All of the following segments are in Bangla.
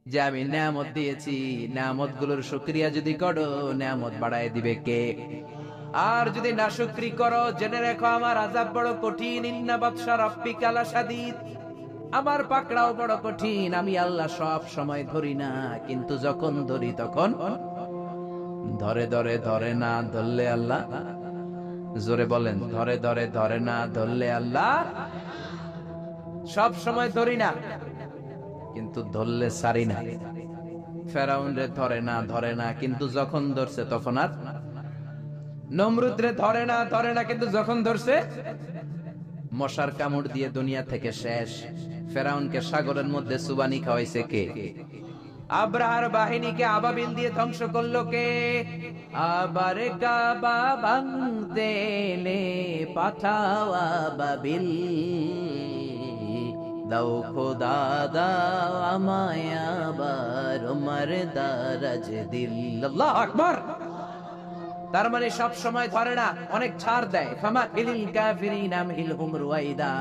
যে আমি নেয়ামত দিয়েছি, নেয়ামত গুলোর শুকরিয়া যদি করো, নেয়ামত বাড়ায় দিবে কে? আর যদি নাশুকরি করো, জেনে রেখো আমার আযাব বড় কঠিন। ইন্না বাতশা রাব্বিকা লাশাদীদ, আমার পাকড়াও বড় কঠিন। আমি আল্লাহ সব সময় ধরি না, কিন্তু যখন ধরি তখন ধরে ধরে ধরে না ধরলে আল্লাহ, জোরে বলেন, ধরে ধরে ধরে না ধরলে আল্লাহ। সব সময় ধরি না, কিন্তু ধরলে সারি না। ফেরাউন রে ধরে না কিন্তু যখন ধরছে তখন আর, নমরুদ রে ধরে না কিন্তু যখন ধরছে মশার কামড় দিয়ে দুনিয়া থেকে শেষ। ফেরাউনকে সাগরের মধ্যে সুবানি খাওয়াইছে কে? আব্রাহার বাহিনীকে আবাবিল দিয়ে ধ্বংস করলো কে? আবার কাবা ভাঙতে এলে পাঠাও আবাবিল, দাও খোদা দাও আমায় আবার ওমর দারাজ দিল। আল্লাহু আকবার। তার মানে সব সময় ধরে না, অনেক ছাড় দেয়। ফামা ইলিল কাফিরিন আমহিলহুম রুয়াইদা,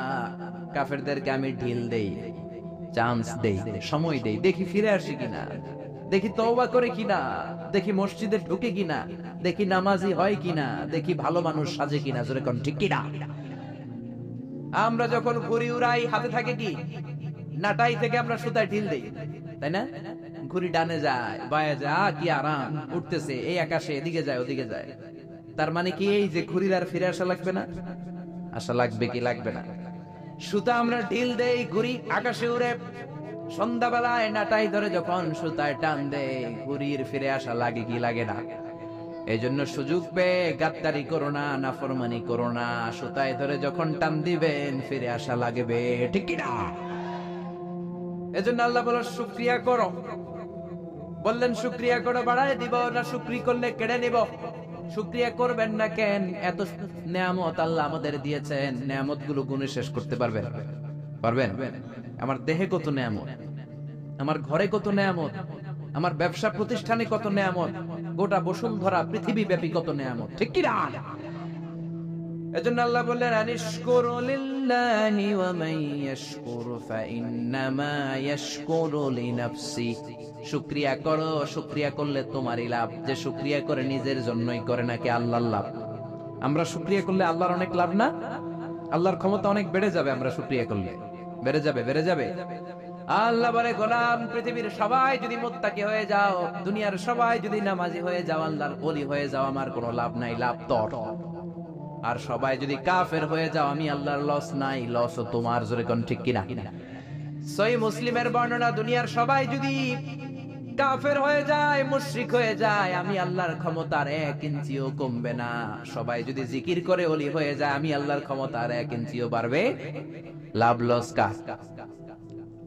কাফেরদেরকে আমি ঢিল দেই, চান্স দেই, সময় দেই, দেখি ফিরে আসে কিনা, দেখি তওবা করে কিনা, দেখি মসজিদে ঢুকে কিনা, দেখি নামাজি হয় কিনা, দেখি ভালো মানুষ সাজে কিনা। জোরে কোন ঠিক কিনা? আমরা যখন ঘুড়ি উড়াই হাতে থাকে কি? নাটাই থেকে আমরা সুতায় ঢিল দেই, তাই না? ঘুড়ি ডানে যায় বায়ে যায়, কি আরাম, উঠতেছে এই আকাশে, এদিকে যায় ওদিকে যায়। তার মানে কি এই যে ঘুড়ির আর ফিরে আসা লাগবে না? আসা লাগবে কি লাগবে না? সুতা আমরা ঢিল দেই, ঘুড়ি আকাশে উড়ে। সন্ধ্যাবেলায় নাটাই ধরে যখন সুতায় টান দেয়, ঘুড়ির ফিরে আসা লাগে কি লাগে না? এই জন্য সুযোগ পেয়ে গাদ্দারি করো না, নাফরমানি করো না। সুতায় ধরে যখন টান দিবেন ফিরে আসা লাগবে, ঠিক কি না? এজন্য আল্লাহ বলো শুকরিয়া করো। বললেন শুকরিয়া করো, বাড়ায় দিব, না শুকরি করলে কেড়ে নিব। শুকরিয়া করবেন না কেন? এত নেয়ামত আল্লাহ আমাদের দিয়েছেন, নেয়ামত গুলো গুণে শেষ করতে পারবেন? পারবেন? আমার দেহে কত নেয়ামত, আমার ঘরে কত নেয়ামত, আমার ব্যবসা প্রতিষ্ঠানে কত নেয়ামত, গোটা বসুন্ধরা পৃথিবী ব্যাপী কত নেয়ামত, ঠিক কি না? এজন্য আল্লাহ বললেন আনিশকুরু লিল্লাহি ওয়া মান ইয়াশকুরু ফাইন্নামা ইয়াশকুরু লিনাফসি। শুকরিয়া করো, শুকরিয়া করলে তোমারই লাভ। যে শুকরিয়া করে নিজের জন্যই করে নাকি আল্লাহর লাভ? আমরা শুকরিয়া করলে আল্লাহর অনেক লাভ না? আল্লাহর ক্ষমতা অনেক বেড়ে যাবে আমরা শুকরিয়া করলে, বেড়ে যাবে, বেড়ে যাবে। আল্লাহ বলে গোলাম, পৃথিবীর সবাই যদি মুত্তাকি হয়ে যাও, দুনিয়ার সবাই যদি নামাজি হয়ে যাও, আল্লাহর ওলি হয়ে যাও, আমার কোনো লাভ নাই, লাভ তোর। আর সবাই যদি কাফের হয়ে যাও, আমি আল্লাহর লস নাই, লসও তোমার। জোরে কোন ঠিক কিনা? সহিহ মুসলিমের বর্ণনা, দুনিয়ার সবাই যদি কাফের হয়ে যায়, মুশরিক হয়ে যায়, আমি আল্লাহর ক্ষমতার 1 ইঞ্চিও কমবে না। সবাই যদি জিকির করে ওলি হয়ে যায়, আমি আল্লাহর ক্ষমতার 1 ইঞ্চিও বাড়বে। লাভ লস কার?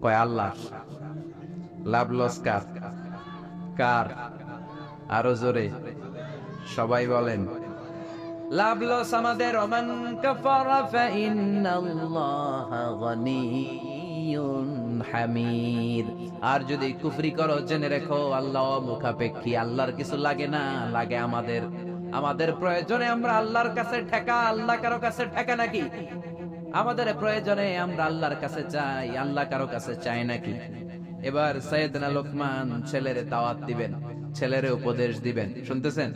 কয় আল্লাহ। লাভ লস কার? কার? আরো জোরে সবাই বলেন। লাভ লস আমাদের। ওমান কাফারা ফাইন্নাল্লাহা গনিয়্যুন হামিদ। আর যদি কুফরি করো, জেনে রেখো আল্লাহ মুখাপেক্ষী, আল্লাহর কিছু লাগে না, লাগে আমাদের। আমাদের প্রয়োজনে আমরা আল্লাহর কাছে ঠেকা, আল্লাহ কারো কাছে ঠেকা নাকি? আমাদের প্রয়োজনে আমরা আল্লাহর কাছে চাই, আল্লাহ কারো কাছে চায় নাকি? এবার সাইয়েদনা লোকমান ছেলেরে দাওয়াত দিবেন, ছেলেরে উপদেশ দিবেন, শুনতেছেন?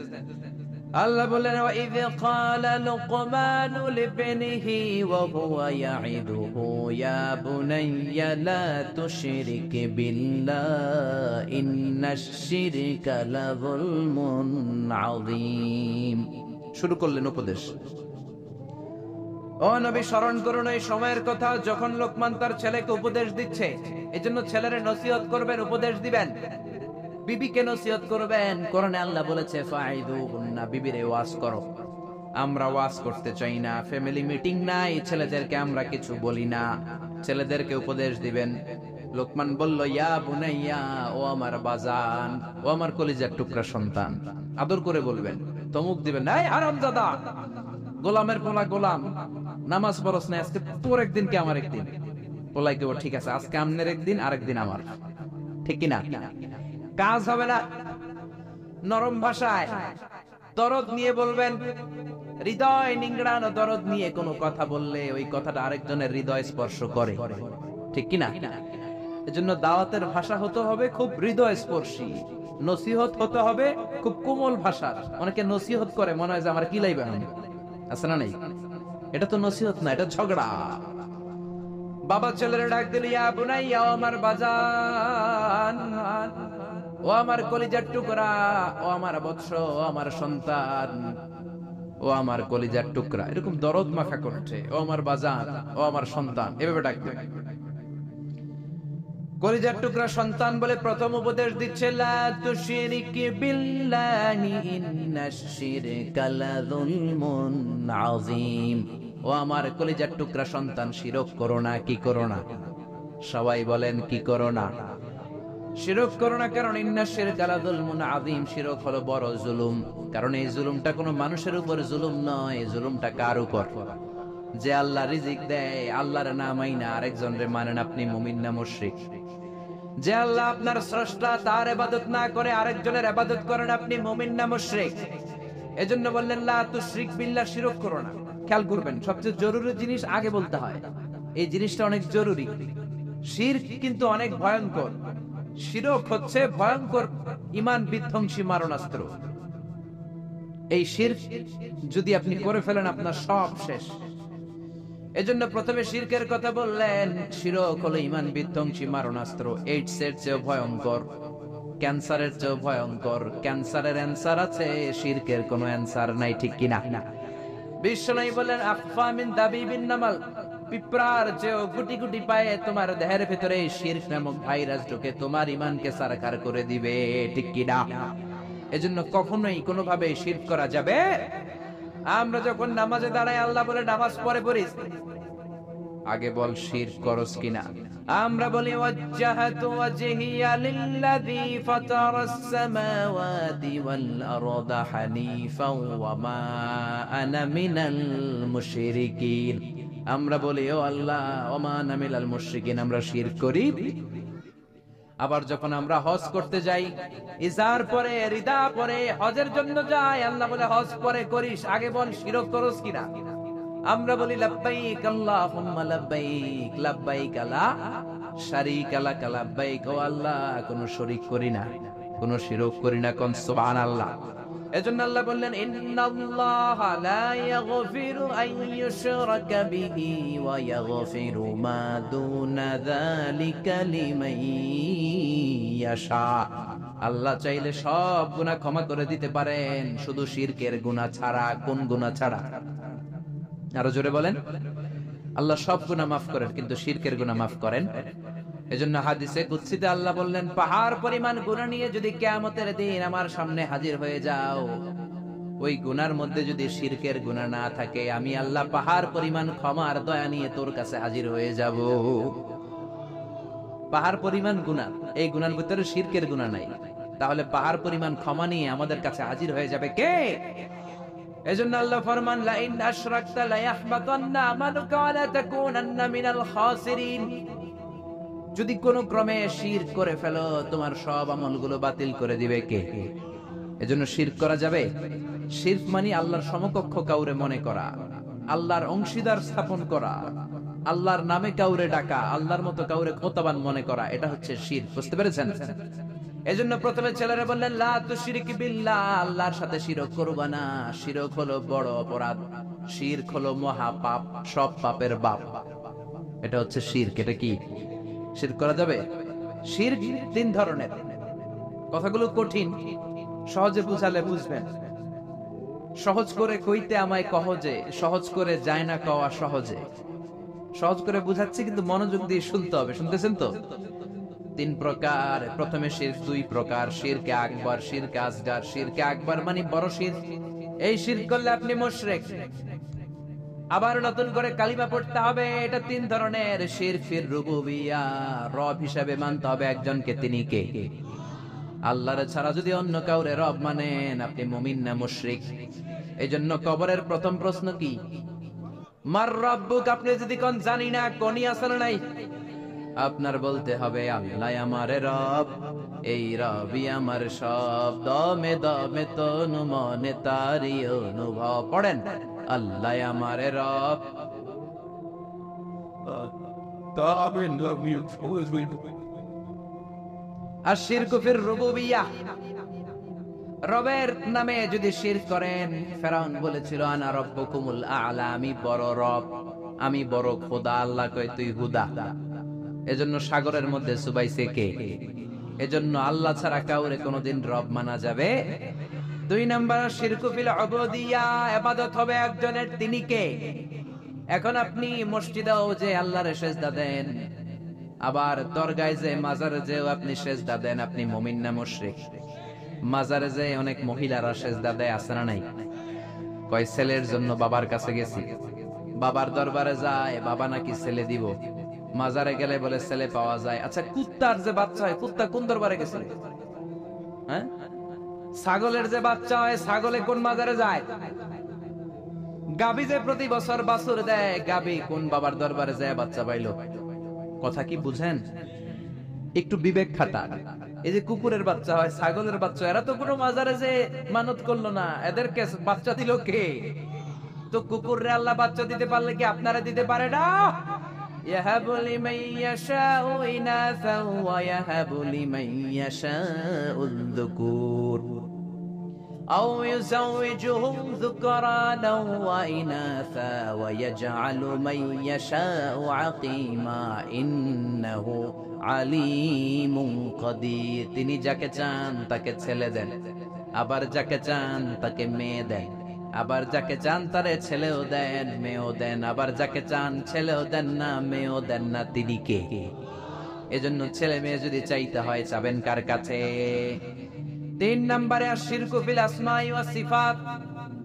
আল্লাহ বললেন ওয়াইয ক্বালা লুকমানু লিবনিহি ওয়া হুয়া ইয়াইদুহু ইয়া বুনাইয়া লা তুশরিক বিল্লাহ ইন্নাশ শিরকা লাযুলমুন আযীম। শুরু করলেন উপদেশ। ও নবী, স্মরণ করুন এই সময়ের কথা যখন লোকমান তার ছেলেকে উপদেশ দিচ্ছে। এজন্য ছেলেরে নসিহত করবেন, উপদেশ দিবেন, বিবিকে নসিহত করবেন। কোরআনে আল্লাহ বলেছে ফাইদুহুন্না, বিবিরে ওয়াজ করো। আমরা ওয়াজ করতে চাই না, ফ্যামিলি মিটিং নাই, ছেলেদেরকে আমরা কিছু বলি না, ছেলেদেরকে উপদেশ দিবেন। লোকমান বলল ইয়া বুনাইয়া, ও আমার বাজান, ও আমার কলিজার টুকরা সন্তান। আদর করে বলবেন, তমুক দিবেন না, এই হারামজাদা, গোলামের পোলা গোলাম, নামাজ পড়স না, আজকে তোর একদিন কি আমার একদিন। পোলাই কেবল ঠিক আছে, আজকে আমনের একদিন, আরেকদিন আমার, ঠিক কিনা? কাজ হবে না। নরম ভাষায় দরদ নিয়ে বলবেন। হৃদয় নিংড়ানো দরদ নিয়ে কোনো কথা বললে ওই কথাটা আরেকজনের হৃদয় স্পর্শ করে, ঠিক কিনা? এজন্য দাওয়াতের ভাষা হতে হবে খুব হৃদয়স্পর্শী, নসিহত হতে হবে খুব কোমল ভাষার। অনেকে নসিহত করে মনে হয় যে আমার কি লাইবে আছে না নাই, এটা তো নসিহত না, এটা ঝগড়া। বাবা ছেলের ডাক দিল, ইয়া বুনাইয়া, ও আমার বাজান, ও আমার কলিজার টুকরা, ও আমার বৎস, ও আমার সন্তান, ও আমার কলিজার টুকরা, এরকম দরদ মাখা কণ্ঠে, ও আমার বাজান, ও আমার সন্তান, এভাবে ডাক দিল। কলিজার টুকরা সন্তান বলে প্রথম উপদেশ দিচ্ছে, লা তুশরিক বিল্লাহি ইন্নাশ শিরকা লাযুলমুন আযীম। ও আমার কলিজার টুকরা সন্তান, শিরক করো না। কি করো না? সবাই বলেন কি করো না? শিরক করো না, কারণ ইন্নাশ শিরকা লাযুলমুন আযীম, শিরক হলো বড় জুলুম। কারণ এই জুলুমটা কোনো মানুষের উপর জুলুম নয়, জুলুমটা কার উপর? যে আল্লাহ রিজিক দেয়, আল্লাহর না মাইনা আরেকজনরে মানেন, আপনি মুমিন না মুশরিক? যে আল্লাহ আপনার স্রষ্টা, তার ইবাদত না করে আরেকজনের ইবাদত করেন, আপনি মুমিন না মুশরিক? এজন্য বললেন লা তুশরিক বিল্লাহ, শিরক করো না। খেয়াল করবেন, সবচেয়ে জরুরি জিনিস আগে বলতে হয়, এই জিনিসটা অনেক জরুরি। শিরক কিন্তু অনেক ভয়ঙ্কর। শিরক হচ্ছে ভয়ঙ্কর ঈমান বিধ্বংসী মারণাস্ত্র। এই শিরক যদি আপনি করে ফেলেন, আপনার সব শেষ। এজন্য প্রথমে শিরকের কথা বললেন। শিরক হলো ঈমান বিধ্বংসী মারণাস্ত্র। এইডস এর চেয়ে ভয়ঙ্কর, ক্যান্সারের চেয়ে ভয়ঙ্কর। ক্যান্সারের অ্যান্সার আছে, শিরকের কোনো অ্যান্সার নাই, ঠিক কিনা? বিশ্বনবী বলেন, আখফা মিন দাবিবিন নামাল, পিঁপড়ার চেয়েও গুটি গুটি পায়ে তোমার দেহের ভিতরে শিরক নামক ভাইরাস ঢুকে তোমার ঈমানকে সারকার করে দিবে, ঠিক কিনা? এজন্য কখনোই কোনোভাবে শিরক করা যাবে। আমরা যখন নামাজে দাঁড়াই, আল্লাহ বলে নামাজ পড়ে পড়িস, আগে বল শিরক করস কিনা। আমরা বলি ওয়াজ্জাহাতু ওয়াজহিয়া লিল্লাযী ফাতারাস সামাওয়াতি ওয়াল আরদা হানিফাও ওয়া মা আনা মিনাল মুশরিকিন। আমরা বলি, ও আল্লাহ, ওয়া মা আনা মিনাল মুশরিকিন, আমরা শিরক করি। আবার যখন আমরা হজ করতে যাই, ইজার পরে, রিদা পরে হজের জন্য যাই, আল্লাহ বলে হজ পরে করিস, আগে বল শিরক করস কিনা। আমরা বলি লাব্বাইক আল্লাহুম্মা লাব্বাইক, লাব্বাইক লা শারীকা লাক লাব্বাইক, ও আল্লাহ, কোনো শরীক করি না, কোনো শিরক করি না, কোন সুবহানাল্লাহ। এজন্য আল্লাহ বললেন, ইন্নাল্লাহা লা ইয়াগফিরু আন ইউশরাকা বিহি ওয়া ইয়াগফিরু মা দুনা যালিকা লিমান ইয়াশা। আল্লাহ চাইলে সব গুনাহ ক্ষমা করে দিতে পারেন, শুধু শিরকের গুনাহ ছাড়া। কোন গুনাহ ছাড়া? আরো জোরে বলেন। আল্লাহ সব গুনাহ মাফ করেন, কিন্তু শিরকের গুনাহ মাফ করেন। এজন্য হাদিসে কুদসিতে আল্লাহ বললেন, পাহাড় পরিমাণ গুনাহ নিয়ে যদি কিয়ামতের দিন আমার সামনে হাজির হয়ে যাও, ওই গুনার মধ্যে যদি শিরকের গুনাহ না থাকে, আমি আল্লাহ পাহাড় পরিমাণ ক্ষমা আর দয়া নিয়ে তোর কাছে হাজির হয়ে যাব। পাহাড় পরিমাণ গুনাহ, এই গুনার ভিতরে শিরকের গুনাহ নাই, তাহলে পাহাড় পরিমাণ ক্ষমা নিয়ে আমাদের কাছে হাজির হয়ে যাবে কে? এজন্য আল্লাহ ফরমান, লা ইন আশরাকতা লা ইয়াহবাতান্না আমালুকা ওয়া লা তাকুনান্না মিনাল খাসিরিন। যদি কোনো ক্রমে শিরক করে ফেলো, তোমার সব আমলগুলো বাতিল করে দিবে কে? এজন্য শিরক করা যাবে? শিরক মানে আল্লাহর সমকক্ষ কাউরে মনে করা, আল্লাহর অংশীদার স্থাপন করা, আল্লাহর নামে কাউরে ডাকা, আল্লাহর মতো কাউরে খোতাবান মনে করা, এটা হচ্ছে শিরক। বুঝতে পেরেছেন? এজন্য প্রথমে ছেলেরা বললেন, লা তুশরিক বিল্লাহ, আল্লাহর সাথে শিরক করবা না। শিরক হলো বড় অপরাধ, শিরক হলো মহা পাপ, সব পাপের বাপ। এটা হচ্ছে শিরক। এটা কি? শিরক করা যাবে? শিরক তিন ধরনের। কথাগুলো কঠিন, সহজে বুঝালে বুঝবেন। সহজ করে কইতে আমায় কহজে, সহজ করে যায় না কওয়া সহজে। সহজ করে বুঝাচ্ছি, কিন্তু মনোযোগ দিয়ে শুনতে হবে। শুনতেছেন তো? তিন প্রকার। প্রথমে শিরক দুই প্রকার, শিরকে আকবার, শিরকে আসগার। শিরকে আকবার মানে বড় শিরক, এই শিরক করলে আপনি মুশরিক। আবার নতুন করে কালিমা পড়তে হবে। এটা তিন ধরনের। শিরক ফির রুবুবিয়া, রব হিসাবে মানতে হবে একজনকে, তিনি কে? আল্লাহর ছাড়া যদি অন্য কাউরে রব মানেন, আপনি মুমিন না মুশরিক। এই জন্য কবরের প্রথম প্রশ্ন কি? মার রব্বুক। আপনি যদি কোন জানি না, কোনই আসল নাই, আপনার বলতে হবে, আল্লাহ আমার রব, এই রবি আমার সব, দমে দমে তনু মনে তারি অনুভব। পড়েন, আল্লাহ আমার রব। আর শিরকু ফির রুবুবিয়্যাহ, রবের নামে যদি শিরক করেন, ফেরাউন বলেছিল আনা রব্বুকুমুল আ'লা, আমি বড় রব, আমি বড় খোদা। আল্লাহ কয় তুই হুদা। এজন্য সাগরের মধ্যে চুবাইছে কে? এজন্য আল্লাহ ছাড়া কাউরে কোনোদিন রব মানা যাবে। 2 নাম্বার শিরকু ফিল উবুদিয়্যা, ইবাদত হবে একজনের, তিনি কে? এখন আপনি মসজিদেও যে আল্লাহর সেজদা দেন, আবার দরগায় যে মাজারে যেও আপনি সেজদা দেন, আপনি মুমিন না মুশরিক? মাজারে যে অনেক মহিলারা সেজদা দেয়, আছে না নাই? কয় ছেলের জন্য বাবার কাছে গেছি, বাবার দরবারে যায়, বাবা নাকি ছেলে দিব। মাজারে গেলে বলে ছেলে পাওয়া যায়। আচ্ছা, কুত্তার যে বাচ্চা হয়, কুত্তা কোন দরবারে গেছিল? হ্যাঁ, ছাগলের যে বাচ্চা হয়, ছাগলে কোন মাজারে যায়? গাবি যে প্রতি বছর বাছুর দেয়, গাবি কোন বাবার দরবারে যায় বাচ্চা পাইলো? কথা কি বুঝেন? একটু বিবেক খাটান। এই যে কুকুরের বাচ্চা হয়, ছাগলের বাচ্চা, এরা তো কোনো মাজারে যে মানত করলো না, এদেরকে বাচ্চা দিল কে? তো কুকুররে আল্লাহ বাচ্চা দিতে পারলে কি আপনারা দিতে পারে না? ইয়াহাবু লিমান ইয়াশাউ ইনাসা ওয়া ইয়াহাবু লিমান ইয়াশাউ যুকুর আও ইউযাওইজুহুম যুকরানা ওয়া ইনাসা ওয়া ইয়াজআলু মান ইয়াশাউ আকীমা ইন্নাহু আলিমুন কাদির। তিনি যাকে চান তাকে ছেলে দেন, আবার যাকে চান তাকে মেয়ে দেন, আবার যাকে চান তারে ছেলেও দেন মেয়েও দেন, আবার যাকে চান ছেলেও দেন না মেয়েও দেন না। তিনি কে? এজন্য ছেলে মেয়ে যদি চাইতে হয়, চাবেন কার কাছে? 3 নম্বরে আশিরকু ফিল আসমাই ওয়াস সিফাত,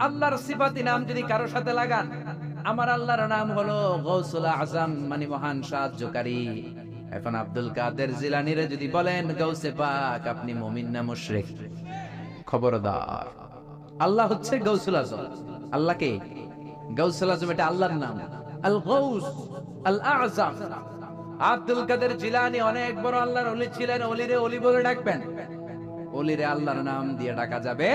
আল্লাহর সিফাতি নাম যদি কারো সাথে লাগান। আমার আল্লাহর নাম হলো গৌসুল আজম, মানে মহান সাহায্যকারী। এখন আব্দুল কাদের জিলানীরে যদি বলেন গৌসে পাক, আপনি মুমিন না মুশরিক? খবরদার। আল্লাহ হচ্ছে গৌসুল আজম। আল্লাহকে গৌসুল আজম, এটা আল্লাহর নাম, আল গৌস আল আযম। আব্দুল কাদের জিলানী অনেক বড় আল্লাহর ওলি ছিলেন। ওলিরে ওলি বলে ডাকবেন, ওলিরে আল্লাহর নাম দিয়ে ডাকা যাবে?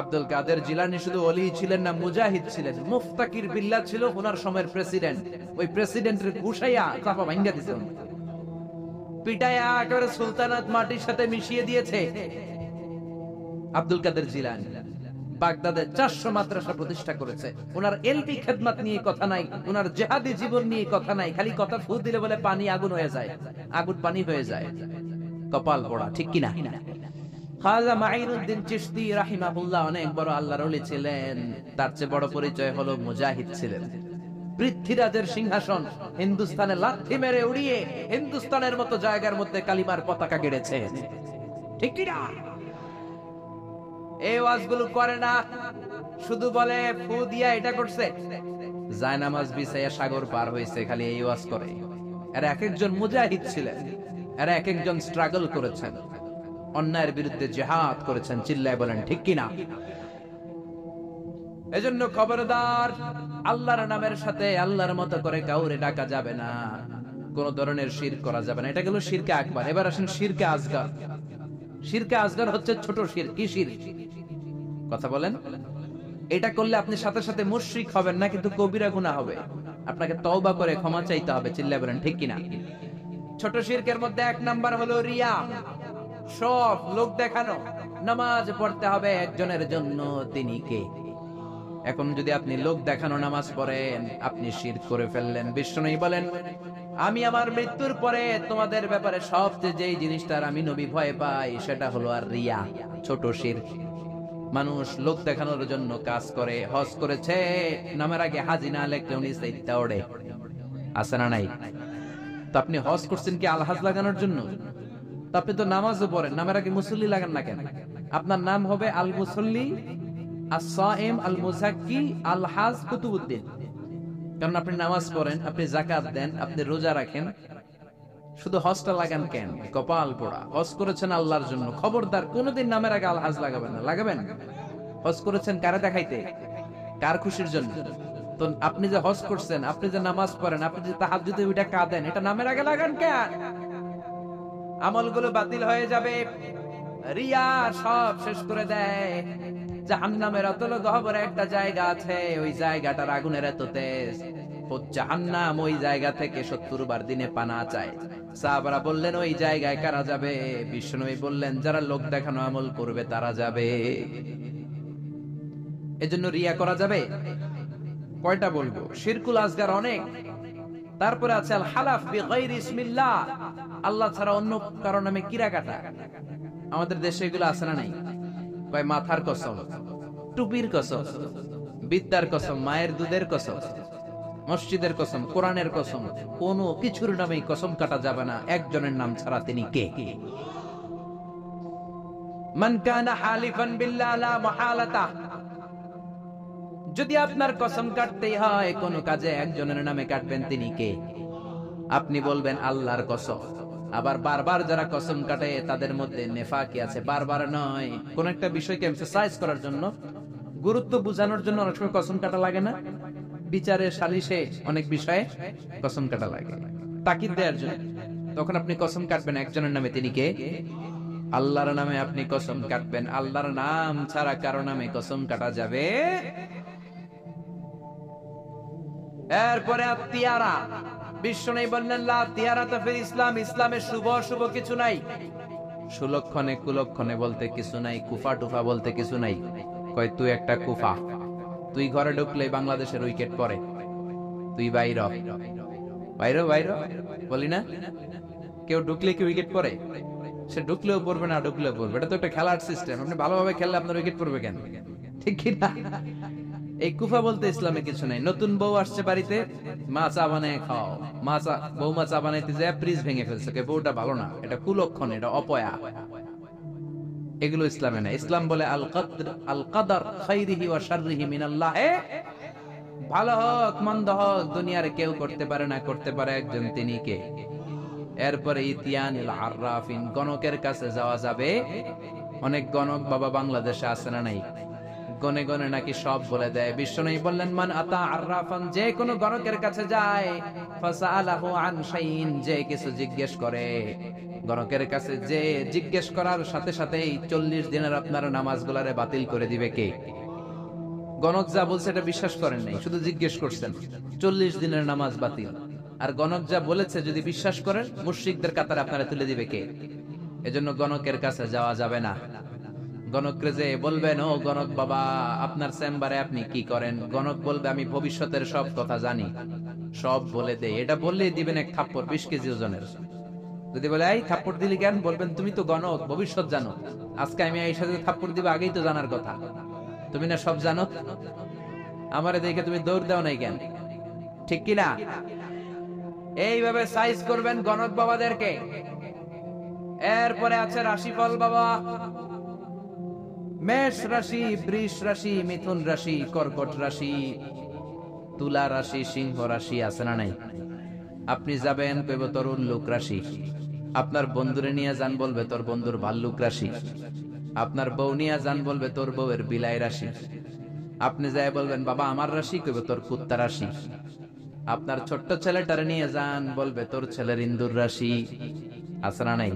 আব্দুল কাদের জিলানী শুধু ওলি ছিলেন না, মুজাহিদ ছিলেন। মুফতাকির বিল্লাহ ছিল ওনার সময়ের প্রেসিডেন্ট। ওই প্রেসিডেন্টের ঘুষাইয়া চাপা ভাঙ্গা দিছে, পিটাইয়া একেবারে সুলতানাত মাটির সাথে মিশিয়ে দিয়েছে আব্দুল কাদের জিলানী। বাগদাদে 400 মাদ্রাসা প্রতিষ্ঠা করেছে। ওনার এলবি খেদমত নিয়ে কথা নাই, ওনার জিহাদি জীবন নিয়ে কথা নাই। খালি কথা ফু দিলে বলে পানি আগুন হয়ে যায়, আগুন পানি হয়ে যায়। কপাল পোড়া, ঠিক কিনা? খাজা মাঈনুদ্দিন চিশতি রাহিমাহুল্লাহ অনেক বড় আল্লাহর ওলি ছিলেন। তার চেয়ে বড় পরিচয় হলো মুজাহিদ ছিলেন। পৃথ্বীরাজের সিংহাসন হিন্দুস্তানে লাথি মেরে উড়িয়ে হিন্দুস্তানের মতো জায়গার মধ্যে কালিমার পতাকা গেড়েছে, ঠিক কিনা? এই ওয়াজগুলো করে না, শুধু বলে ফু দিয়া এটা করছে, জায়নামাজ বিছাইয়া সাগর পার হইছে, খালি এই ওয়াজ করে। এরা এক একজন মুজাহিদ ছিলেন, এরা এক একজন স্ট্রাগল করেছেন, অন্যায়ের বিরুদ্ধে জিহাদ করেছেন। চিল্লায় বলেন ঠিক কিনা? এজন্য খবরদার, আল্লাহর নামের সাথে আল্লাহর মতো করে কাউরে ডাকা যাবে না, কোন ধরনের শিরক করা যাবে না। এটা গেল শিরকে আকবার। এবার আসেন শিরকে আসগর। শিরকে আসগর হচ্ছে ছোট শিরক। কি শিরক? কথা বলেন। এটা করলে আপনি সাথে সাথে মুশরিক হবেন না, কিন্তু কবিরা গুনাহ হবে। আপনাকে তওবা করে ক্ষমা চাইতে হবে। চিল্লায় বলেন ঠিক কিনা? ছোট শিরকের মধ্যে 1 নাম্বার হলো রিয়া, সব লোক দেখানো। নামাজ পড়তে হবে একজনের জন্য, তিনি কে? এখন যদি আপনি লোক দেখানো নামাজ পড়েন, আপনি শিরক করে ফেললেন। বিষ্ণু বলেন, আমি আমার মৃত্যুর পরে তোমাদের ব্যাপারে সবচেয়ে যেই জিনিসটার আমি নবী ভয় পাই, সেটা হলো আর রিয়া, ছোট শিরক। মানুষ লোক দেখানোর জন্য কাজ করে। হজ করেছে, নামের আগে হাজি না লেখলে উনি সাইদটা ওড়ে, আছে না নাই? তো আপনি হজ করছেন কি আলহাজ লাগানোর জন্য? তো আপনি তো নামাজও পড়েন, নামের আগে মুসল্লি লাগান না কেন? আপনার নাম হবে আল মুসল্লি, আস-সাইম, আল মুযাক্কি, আল হাজ কুতুবউদ্দিন। কারণ আপনি নামাজ পড়েন, আপনি যাকাত দেন, আপনি রোজা রাখেন। শুধু হজটা লাগান কেন? কপাল পোড়া। হজ করেছেন আল্লাহর জন্য, খবরদার কোনোদিন নামের আগে আল হাজ লাগাবেন না। লাগাবেন? হজ করেছেন কারে দেখাইতে? কার খুশির জন্য? তো আপনি যে হজ করছেন, আপনি যে নামাজ পড়েন, আপনি যে তাহাজ্জুদে উঠে কাঁদেন, এটা নামের আগে লাগান কেন? আমলগুলো বাতিল হয়ে যাবে। রিয়া সব শেষ করে দেয়। জাহান্নামের অতল গহ্বরে একটা জায়গা আছে, ওই জায়গাটার আগুনের এত তেজ, জাহান্নাম, ওই জায়গা থেকে 70 বার দিনে পানা চায়। সাহাবারা বললেন ওই জায়গায় কারা যাবে? বিশ্বনবী বললেন যারা লোক দেখানো আমল করবে তারা যাবে। এজন্য রিয়া করা যাবে? কয়টা বলবো? শিরকুল আসগার অনেক। তারপরে আছে আল হালাফ বিগাইরি ইসমিল্লাহ, আল্লাহ ছাড়া অন্য কারো নামে কিরা কাটা। আমাদের দেশে এগুলো আছে না নাই? কয় মাথার কসম, টুপির কসম, বিদ্যার কসম, মায়ের দুধের কসম, মসজিদের কসম, কোরআনের কসম, কোন কিছুর নামে কসম কাটা যাবে না একজনের নাম ছাড়া। তিনি কে? মান কানা হালিফান বিল্লাহ লা মুহালাতা, যদি আপনার কসম কাটতেই হয় কোন কাজে একজনের নামে কাটবেন, তিনি কে? আপনি বলবেন আল্লাহর কসম। আবার বারবার যারা কসম কাটে তাদের মধ্যে নেফাকি আছে। বারবার নয়, কোন একটা বিষয়কে এমফাসাইজ করার জন্য, গুরুত্ব বোঝানোর জন্য অনেক সময় কসম কাটা লাগে না? বিচারে সালিশে অনেক বিষয়ে কসম কাটা লাগে তাকিদ দেওয়ার জন্য। তখন আপনি কসম কাটবেন একজনের নামে, তিনি কে? আল্লাহর নামে আপনি কসম কাটবেন। আল্লাহর নাম ছাড়া কারো নামে কসম কাটা যাবে? এরপরে আত্মীয়ারা, বিশ্ব নেই বললেন লা তিয়ারাতা ফিল ইসলাম, ইসলামে শুভ অশুভ কিছু নাই, সুলক্ষণে কুলক্ষণে বলতে কিছু নাই, কুফা টুফা বলতে কিছু নাই। কয় তুই একটা কুফা, তুই ঘরে ঢুকলে বাংলাদেশের উইকেট পড়ে, তুই বাইর বাইর বাইর বলি না? কেউ ঢুকলে কি উইকেট পড়ে? সে ঢুকলেও পড়বে, না ঢুকলেও পড়বে। এটা তো একটা খেলার সিস্টেম। আপনি ভালোভাবে খেললে আপনার উইকেট পড়বে কেন? ঠিক কি না? এই কুফা বলতে ইসলামে কিছু নাই। নতুন বউ আসছে বাড়িতে, মা চা বানায় খাও, বৌমা চা বানাইতে যায় ফ্রিজ ভেঙে ফেলছে, বউটা ভালো না, এটা কুলক্ষণ, এটা অপয়া। এগুলো ইসলামে নাই। ইসলাম বলে আল কদর খাইরিহি ওয়া শাররিহি মিনাল্লাহ, ভালো হোক মন্দ হোক দুনিয়ার কেউ করতে পারে না, করতে পারে একজন, তিনি কে? এরপরে ইতিয়ানিল আররাফিন, গণকের কাছে যাওয়া যাবে? অনেক গণক বাবা বাংলাদেশে আছে না নাই? গনে গনে নাকি সব বলে দেয়। বিশ্বনবী বললেন মান আতা আররাফান, যে কোনো গণকের কাছে যায়, ফাসালাহু আন শাইইন, যে কিছু জিজ্ঞেস করে, গণকের কাছে যে জিজ্ঞেস করার সাথে সাথেই 40 দিনের আপনার নামাজগুলারে বাতিল করে দিবে কে? গণক যা বলছে এটা বিশ্বাস করেন নাই, শুধু জিজ্ঞেস করছেন, 40 দিনের নামাজ বাতিল। আর গণক যা বলেছে যদি বিশ্বাস করেন, মুশরিকদের কাতারে আপনারা তুলে দিবে কে? এজন্য গণকের কাছে যাওয়া যাবে না। গণকরে যে বলবেন ও গণক বাবা আপনার চেম্বারে আপনি কি করেন? গণক বলবে আমি ভবিষ্যতের সব কথা জানি, সব বলে দেই। এটা বললেই দিবেন এক থাপ্পড় 20 কেজি ওজনের। যদি বলে এই থাপ্পড় দিলি কেন? বলবেন তুমি তো গণক, ভবিষ্যৎ জানো, আজকে আমি এই সাথে থাপ্পড় দিব, আগেই তো জানার কথা, তুমি না সব জানো, আমারে দেখে তুমি দৌড় দাও নাই কেন? ঠিক কিনা? এইভাবে সাইজ করবেন গণক বাবাদেরকে। এরপরে আছে রাশিফল বাবা, মেষ রাশি, বৃষ রাশি, মিথুন রাশি, কর্কট রাশি, তুলা রাশি, সিংহ রাশি, আছে না নাই? আপনি যাবেন কইব তোর উল্লুক রাশি, আপনার বন্ধুরে নিয়ে যান বলবে তোর বন্ধুর ভাল্লুক রাশি, আপনার বউ নিয়ে যান বলবে তোর বউয়ের বিলাই রাশি, আপনি যাই বলবেন বাবা আমার রাশি, কইব তোর কুত্তা রাশি, আপনার ছোট্ট ছেলেটারে নিয়ে যান বলবে তোর ছেলের ইন্দুর রাশি, আছে না নাই?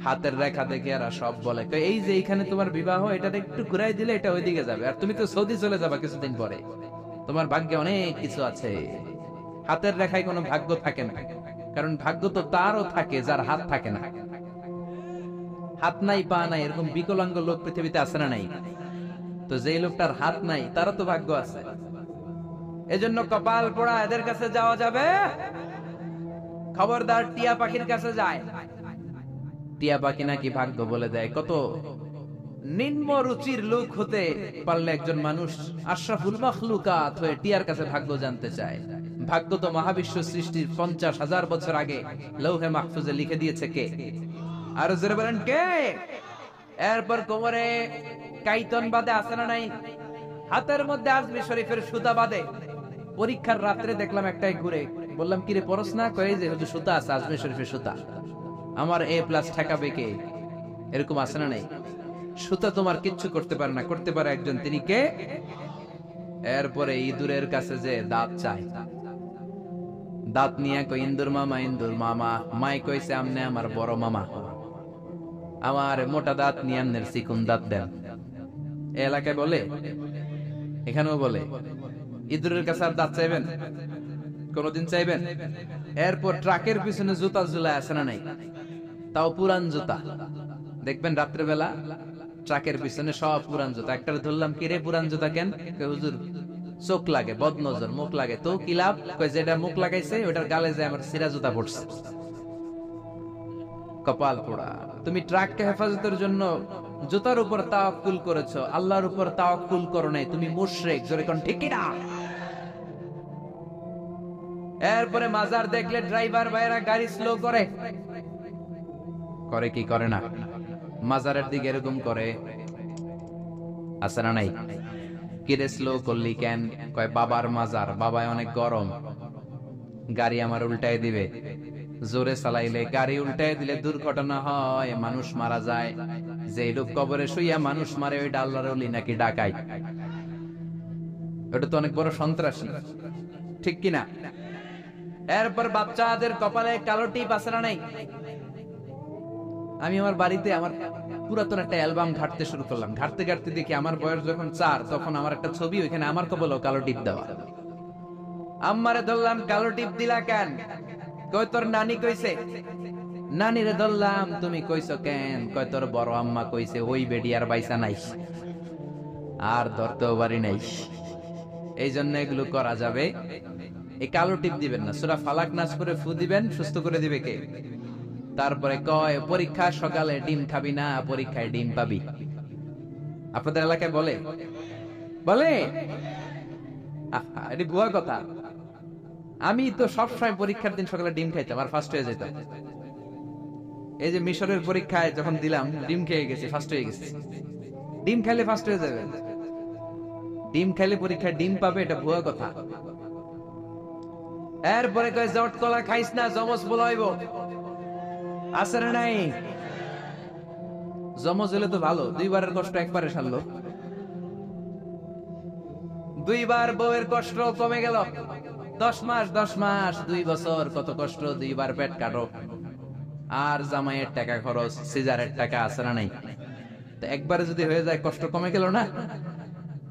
হাতের রেখা দেখে এরা সব বলে এই যে এইখানে তোমার বিবাহ, এটা একটু ঘুরাই দিলে এটা ওইদিকে যাবে, আর তুমি তো সৌদি চলে যাবা কিছুদিন পরে, তোমার ভাগ্যে অনেক কিছু আছে। হাতের রেখায় কোনো ভাগ্য থাকে না, কারণ ভাগ্য তো তারও থাকে যার হাত থাকে না। হাত নাই পা নাই এরকম বিকলাঙ্গ লোক পৃথিবীতে আছে না নাই? তো যেই লোকটার হাত নাই তারও তো ভাগ্য আছে। এজন্য কপাল পোড়া এদের কাছে যাওয়া যাবে? খবরদার টিয়া পাখির কাছে যায়। টিয়া পাখি নাকি ভাগ্য বলে দেয়। কত নিম্ন রুচির লোক হতে পারলে একজন মানুষ আশরাফুল মাখলুকাত হয়ে টিয়ার কাছে ভাগ্য জানতে চায়। ভাগ্য তো মহাবিশ্ব সৃষ্টির 50,000 বছর আগে লৌহে মাহফুজে লিখে দিয়েছে কে? আর জোরে বলেন কে? এরপর কোমরে কাইতন বাদে আছে না নাই? হাতের মধ্যে আজমি শরীফের সুতা বাদে। পরীক্ষার রাত্রে দেখলাম একটাই ঘুরে, বললাম কিরে পরশ না? কয়ে যে হুজুর সুতা আছে, আজমি শরীফের সুতা, আমার A+ ঠেকাবে কে? এরকম আছে না নাই? সুতা তোমার কিচ্ছু করতে পারে না, করতে পারে একজন, তিনি কে? এরপরে ইঁদুরের কাছে যে দাঁত চায়, দাঁত নিয়ে কই ইন্দুর মামা, ইন্দুর মামা, মাই কইছে আমনে আমার বড় মামা, আমার মোটা দাঁত নিয়ে আমনের চিকুন দাঁত দেন। এলাকায় বলে, এখানেও বলে। ইঁদুরের কাছে আর দাঁত চাইবেন? কোনদিন চাইবেন? এরপর ট্রাকের পিছনে জুতা ঝুলায় আছে না নাই? তাও পুরান জুতা। দেখবেন রাত্রেবেলা ট্রাকের পিছনে সব পুরান জুতা। একটার ধরলাম, কি রে পুরান জুতা কেন? হুজুর চোখ লাগে, বদনজর, মুখ লাগে। তো কি লাভ? কই যেটা মুখ লাগাইছে ওটার গালে যায় আমার সিরা জুতা পড়ছে। কপাল পোড়া। তুমি ট্রাককে হেফাজতের জন্য জুতার উপর তাওয়াক্কুল করেছো, আল্লাহর উপর তাওয়াক্কুল করো নাই। তুমি মুশরিক। জোরে কোন ঠিক কি না? এরপরে মাজার দেখলে ড্রাইভার ভাইরা গাড়ি স্লো করে। করে কি করে না? মাজারের দিকে এরকম করে, আছে না নাই? কিরে স্লো করলি কেন? কয় বাবার মাজার, বাবায় অনেক গরম, গাড়ি আমার উল্টায় দিবে। জোরে চালাইলে গাড়ি উল্টায় দিলে দুর্ঘটনা হয়, মানুষ মারা যায়। যে লোক কবরে শুইয়া মানুষ মারে ওই আল্লাহর ওলি নাকি ডাকাই? ওটা তো অনেক বড় সন্ত্রাসী, ঠিক কিনা? এরপর বাচ্চাদের কপালে কালো টিপ আছে না নাই? আমি আমার বাড়িতে আমার পুরাতন একটা অ্যালবাম ঘাটতে শুরু করলাম। ঘাটতে ঘাটতে দেখি আমার বয়স যখন 4, তখন আমার একটা ছবি, ওইখানে আমার কপালেও কালো টিপ দেওয়া। আম্মারে ধরলাম, কালো টিপ দিলা কেন? কই তোর নানি কইছে। নানিরে ধরলাম, তুমি কইছো কেন? কয় তোর বড় আম্মা কইছে। ওই বেডি আর বাইসা নাই, আর ধরতেও পারি নাই। এই জন্য এগুলো করা যাবে। এই কালো টিপ দিবেন না। সূরা ফালাক নাস করে ফু দিবেন, সুস্থ করে দিবে কে? তারপরে কয় পরীক্ষা সকালে ডিম খাবি না, পরীক্ষায় ডিম পাবি। আপনাদের এলাকায় বলে? বলে? এটা ভুয়া কথা। আমি তো সবসময় পরীক্ষার দিন সকালে ডিম খাইতাম আর ফার্স্ট হয়ে যেতাম। এই যে মিশরের পরীক্ষায় যখন দিলাম, ডিম খেয়ে গেছি, ফার্স্ট হয়ে গেছি। ডিম খাইলে ফার্স্ট হয়ে যাবে, ডিম খাইলে পরীক্ষায় ডিম পাবে, এটা ভুয়া কথা। এরপরে কয় জট কলা খাইস না, জমজ বলাইব। আছে না নাই? জমজ হলে তো ভালো, 2 বারের কষ্ট একবারে সারলো। 2 বার বউয়ের কষ্ট কমে গেল। 10 মাস 10 মাস 2 বছর কত কষ্ট, 2 বার পেট কাটো। আর জামাইয়ের টাকা খরচ, সিজারের টাকা, আছে না নাই? তো একবারে যদি হয়ে যায়, কষ্ট কমে গেল না?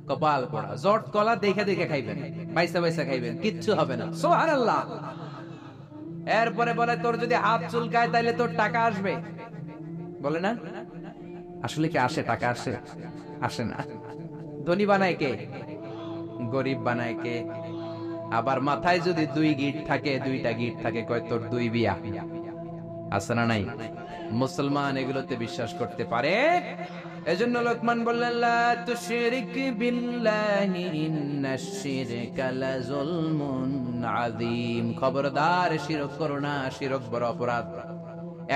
কপাল পোড়া। জট কলা দেখে দেখে খাইবেন, বাইসা বাইসা খাইবেন, কিচ্ছু হবে না। সুবহানাল্লাহ। এরপরে বলে তোর যদি হাত চুলকায় তাইলে তোর টাকা আসবে। বলে না? আসলে কি আসে? টাকা আসে? আসে না। ধনী বানায় কে? গরিব বানায় কে? আবার মাথায় যদি 2 গিট থাকে, 2টা গিট থাকে, কয় তোর 2 বিয়া। আছে না নাই? মুসলমান এগুলোতে বিশ্বাস করতে পারে। এজন্য লোকমান বললেন, লা তুশরিক বিল্লাহি ইন্নাশ শিরকা লাযুলমুন আযীম। খবরদার শিরক করো না, শিরক বড় অপরাধ।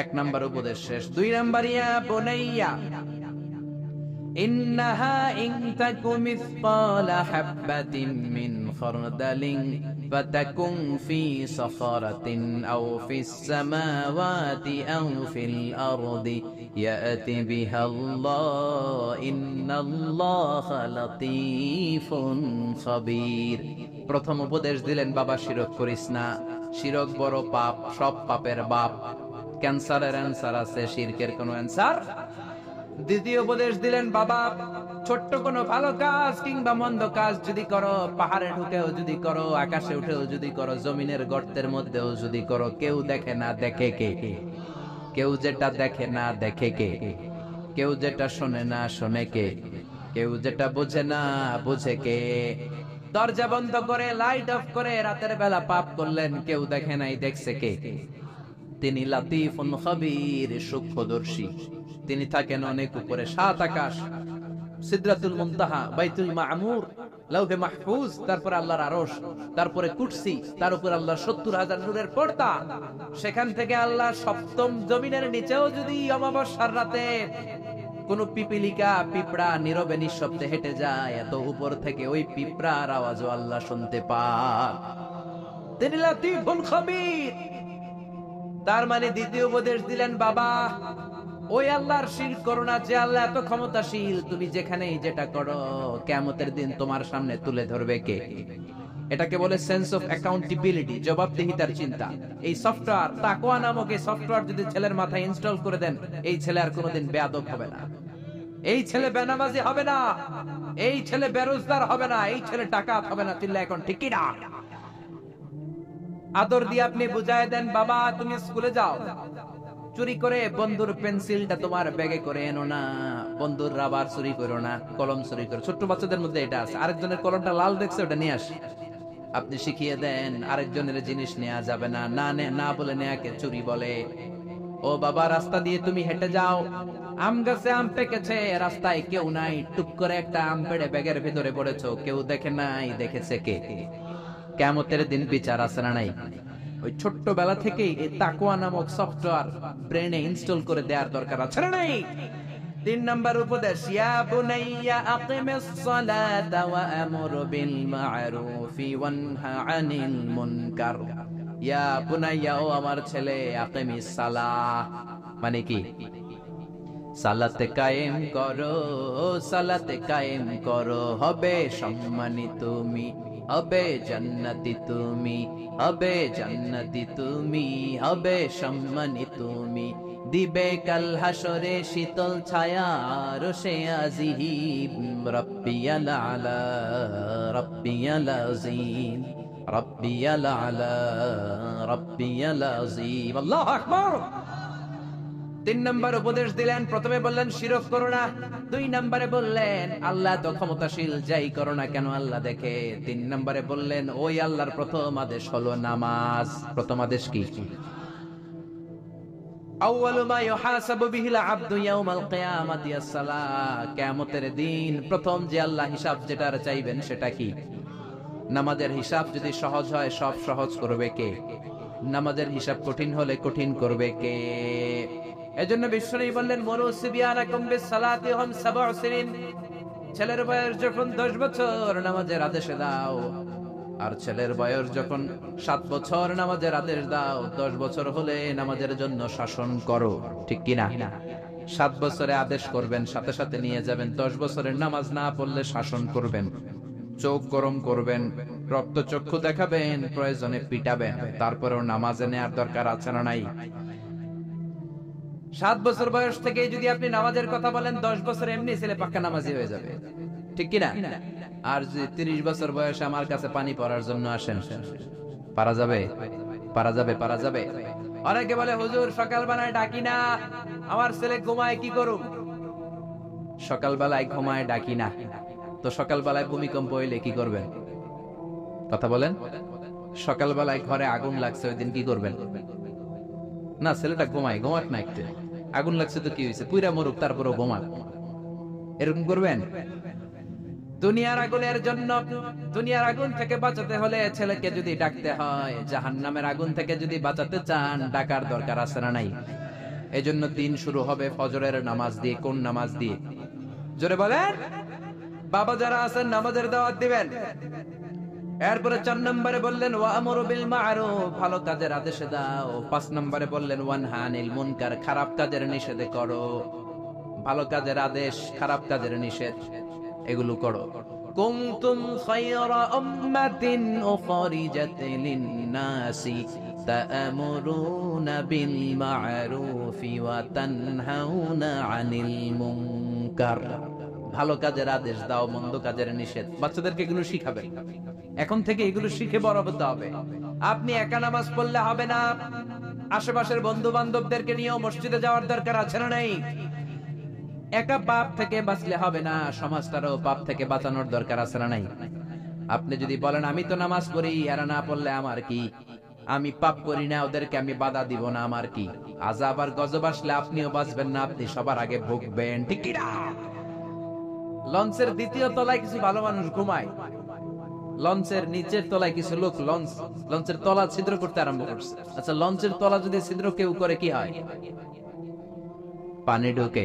1 নাম্বার উপদেশ শেষ। 2 নাম্বার, ইয়া বুনাইয়া ইন্নাহা ইন তাকু মিসকালা হাববাতিন মিন খারদালিন ফাতাকুন ফি সাখারাতিন আও ফিস সামাওয়াতি আও ফিল আরদি ইয়াতি বিহাল্লাহ ইন্নাল্লাহা লাতীফুন খাবীর। প্রথম উপদেশ দিলেন, বাবা শিরক করিস না, শিরক বড় পাপ, সব পাপের বাপ। ক্যান্সারের অ্যান্সার আছে, শিরকের কোনো অ্যান্সার। দ্বিতীয় উপদেশ দিলেন, বাবা ছোট্ট কোনো ভালো কাজ কিংবা মন্দ কাজ যদি করো, পাহাড়ে ঢুকেও যদি করো, আকাশে উঠেও যদি করো, জমিনের গর্তের মধ্যেও যদি করো, কেউ দেখে না দেখে কে? কেউ যেটা দেখে না দেখে কে? কেউ যেটা শোনে না শোনে কে? কেউ যেটা বোঝে না বোঝে কে? দরজা বন্ধ করে, লাইট অফ করে রাতের বেলা পাপ করলেন, কেউ দেখে নাই, দেখছে কে? তিনি লাতীফুন খাবীর, সূক্ষ্মদর্শী। তিনি থাকেন অনেক উপরে, 7 আকাশ, সিদরাতুল মুনতাহা, বাইতুল মামুর, লাউহে মাহফুজ, তারপরে আল্লাহর আরশ, তারপরে কুরসি, তার উপর আল্লাহর 70,000 নূরের পর্দা। সেখান থেকে আল্লাহ সপ্তম জমিনের নিচেও যদি অমাবস্যার রাতে কোন পিপিলিকা, পিঁপড়া নীরবে নিঃশব্দে হেঁটে যায়, এত উপর থেকে ওই পিঁপড়ার আওয়াজও আল্লাহ শুনতে পান। তিনি লাতীফুল খাবীর। তার মানে দ্বিতীয় উপদেশ দিলেন, বাবা ওই আল্লাহর শিরক করো না, যে আল্লাহ এত ক্ষমতাশীল, তুমি যেখানেই যেটা করো কিয়ামতের দিন তোমার সামনে তুলে ধরবে কে? এটাকে বলে সেন্স অফ অ্যাকাউন্টেবিলিটি, জবাবদিহিতার চিন্তা। এই সফটওয়্যার, তাকওয়া নামক এই সফটওয়্যার যদি ছেলের মাথায় ইনস্টল করে দেন, এই ছেলে আর কোনোদিন বেয়াদব হবে না, এই ছেলে বেনামাজি হবে না, এই ছেলে বেরোজগার হবে না, এই ছেলে ডাকাত হবে না। চিল্লা এখন ঠিক কি না? আদর দিয়ে আপনি বুঝায় দেন, বাবা তুমি স্কুলে যাও, চুরি করে বন্ধুর পেন্সিলটা তোমার ব্যাগে করে এনো না, বন্ধুর রাবার চুরি করো না, কলম চুরি করো। ছোট্ট বাচ্চাদের মধ্যে এটা আছে, আরেকজনের কলমটা লাল দেখছে ওটা নিয়ে আসে, আপনি শিখিয়ে দেন আরেকজনের জিনিস নেওয়া যাবে না, না বলে নেয়াকে চুরি বলে। ও বাবা, রাস্তা দিয়ে তুমি হেঁটে যাও, আম গাছে আম পেকেছে, রাস্তায় কেউ নাই, টুক করে একটা আম পেড়ে ব্যাগের ভিতরে পড়েছো, কেউ দেখে নাই, দেখেছে কে? কিয়ামতের দিন বিচার আছে না নাই? ওই ছোট্ট বেলা থেকেই এই তাকওয়া নামক সফটওয়্যার ব্রেনে ইনস্টল করে দেওয়ার দরকার আছে না নাই? 3 নাম্বার উপদেশ, ইয়া বুনাইয়া আকিমিস সালাতা ওয়া আমুর বিল মা'রুফি ওয়ানহা আনিল মুনকার। ইয়া বুনাইয়া, ও আমার ছেলে, আকিমিস সালাহ মানে কি? সালাতে কায়েম করো, সালাতে কায়েম করো, হবে সম্মানী তুমি, হবে জান্নাতি তুমি, হবে জান্নাতি তুমি, হবে সম্মানী তুমি, দিবে কাল হাসরে শীতল ছায়া আরশে আজিম, রাব্বিয়াল আলা রাব্বিয়াল আযীম, রাব্বিয়াল আলা রাব্বিয়াল আযীম। আল্লাহু আকবার। 3 নাম্বার উপদেশ দিলেন, প্রথমে বললেন শিরক করো না, 2 নম্বরে বললেন আল্লাহ তো ক্ষমতাশীল, যাই করো না কেন আল্লাহ দেখে, 3 নম্বরে বললেন ওই আল্লাহর প্রথম আদেশ হলো নামাজ। প্রথম আদেশ কি? আউয়ালু মা ইউহাসাবু বিহিল আবদু ইয়াউমাল কিয়ামাতি আস-সালাহ। কিয়ামতের দিন প্রথম যে আল্লাহ হিসাব যেটার চাইবেন সেটা কি? নামাজের হিসাব যদি সহজ হয় সব সহজ করবে কে? নামাজের হিসাব কঠিন হলে কঠিন করবে কে? এজন্য বিশ্বনবী বললেন, মুরু সিবিয়ানাকুম বিস-সালাতি হুম 7 সিনিন। ছেলের বয়স যখন 10 বছর নামাজের আদেশ দাও, আর ছেলের বয়স যখন 7 বছর নামাজের আদেশ দাও, 10 বছর হলে নামাজের জন্য শাসন করো। ঠিক কি না? 7 বছরে আদেশ করবেন, সাথে সাথে নিয়ে যাবেন, 10 বছরের নামাজ না পড়লে শাসন করবেন, চোখ গরম করবেন, রক্তচক্ষু দেখাবেন, প্রয়োজনে পিটাবেন, তারপরেও নামাজে নেওয়ার দরকার আছে না নাই? 7 বছর বয়স থেকে যদি আপনি নামাজের কথা বলেন, 10 বছর এমনি ছেলে পাক্কা নামাজি হয়ে যাবে। ঠিক কি না? আর যদি 30 বছর বয়সে আমার কাছে পানি পড়ার জন্য আসেন, পারা যাবে? পারা যাবে? পারা যাবে? অনেকে বলে, হুজুর সকালবেলায় ডাকি না, আমার ছেলে ঘুমায়, কি করুম? সকালবেলায় ঘুমায় ডাকি না, তো সকালবেলায় ভূমিকম্প হইলে কি করবেন? কথা বলেন। সকালবেলায় ঘরে আগুন লাগছে, ওই দিন কি করবেন? না, ছেলেটা ঘুমায়, ঘুমাক না একটু, আগুন লাগছে তো কি হয়েছে, পুইরা মরুক, তারপরও ঘুমাক, এরকম করবেন? দুনিয়ার আগুনের জন্য, দুনিয়ার আগুন থেকে বাঁচাতে হলে ছেলেকে যদি ডাকতে হয়, জাহান্নামের আগুন থেকে যদি বাঁচাতে চান, ডাকার দরকার আছে না নাই? এজন্য দিন শুরু হবে ফজরের নামাজ দিয়ে। কোন নামাজ দিয়ে? জোরে বলেন। বাবা যারা আছেন নামাজের দাওয়াত দিবেন। এরপরে 4 নম্বরে বললেন ওয়ামুরু বিল মা'রুফ, ভালো কাজের আদেশ দাও। 5 নম্বরে বললেন ওয়ানহা আনিল মুনকার, খারাপ কাজের নিষেধ করো। ভালো কাজের আদেশ, খারাপ কাজের নিষেধ, এগুলো করো। কুনতুম খায়রা উম্মাতিন উখরিজাত লিন-নাসি তা'মুরুনা বিল মা'রুফি ওয়া তানহাউনা আনিল মুনকার। ভালো কাজের আদেশ দাও, মন্দ কাজের নিষেধ। বাচ্চাদেরকে এগুলো শিখাবেন, এখন থেকে এগুলো শিখে বড় হতে হবে। আপনি একা নামাজ পড়লে হবে না, আশেপাশের বন্ধু বান্ধবদেরকে নিয়েও মসজিদে যাওয়ার দরকার আছে না নাই? একা পাপ থেকে বাঁচলে হবে না, সমাজটারও পাপ থেকে বাঁচানোর দরকার আছে না নাই? আপনি যদি বলেন আমি তো নামাজ পড়ি, এরা না পড়লে আমার কি, আমি পাপ করি না, ওদেরকে আমি বাধা দিব না, আমার কি? আযাব আর গজব আসলে আপনিও বাঁচবেন না, আপনি সবার আগে ভুগবেন। ঠিক কি না? লঞ্চের 2য় তলায় কিছু ভালো মানুষ ঘুমায়, লঞ্চের নিচের তলায় কিছু লোক লঞ্চের তলা ছিদ্র করতে আরম্ভ করছে। আচ্ছা, লঞ্চের তলা যদি ছিদ্র কেউ করে কি হয়? পানি ঢোকে,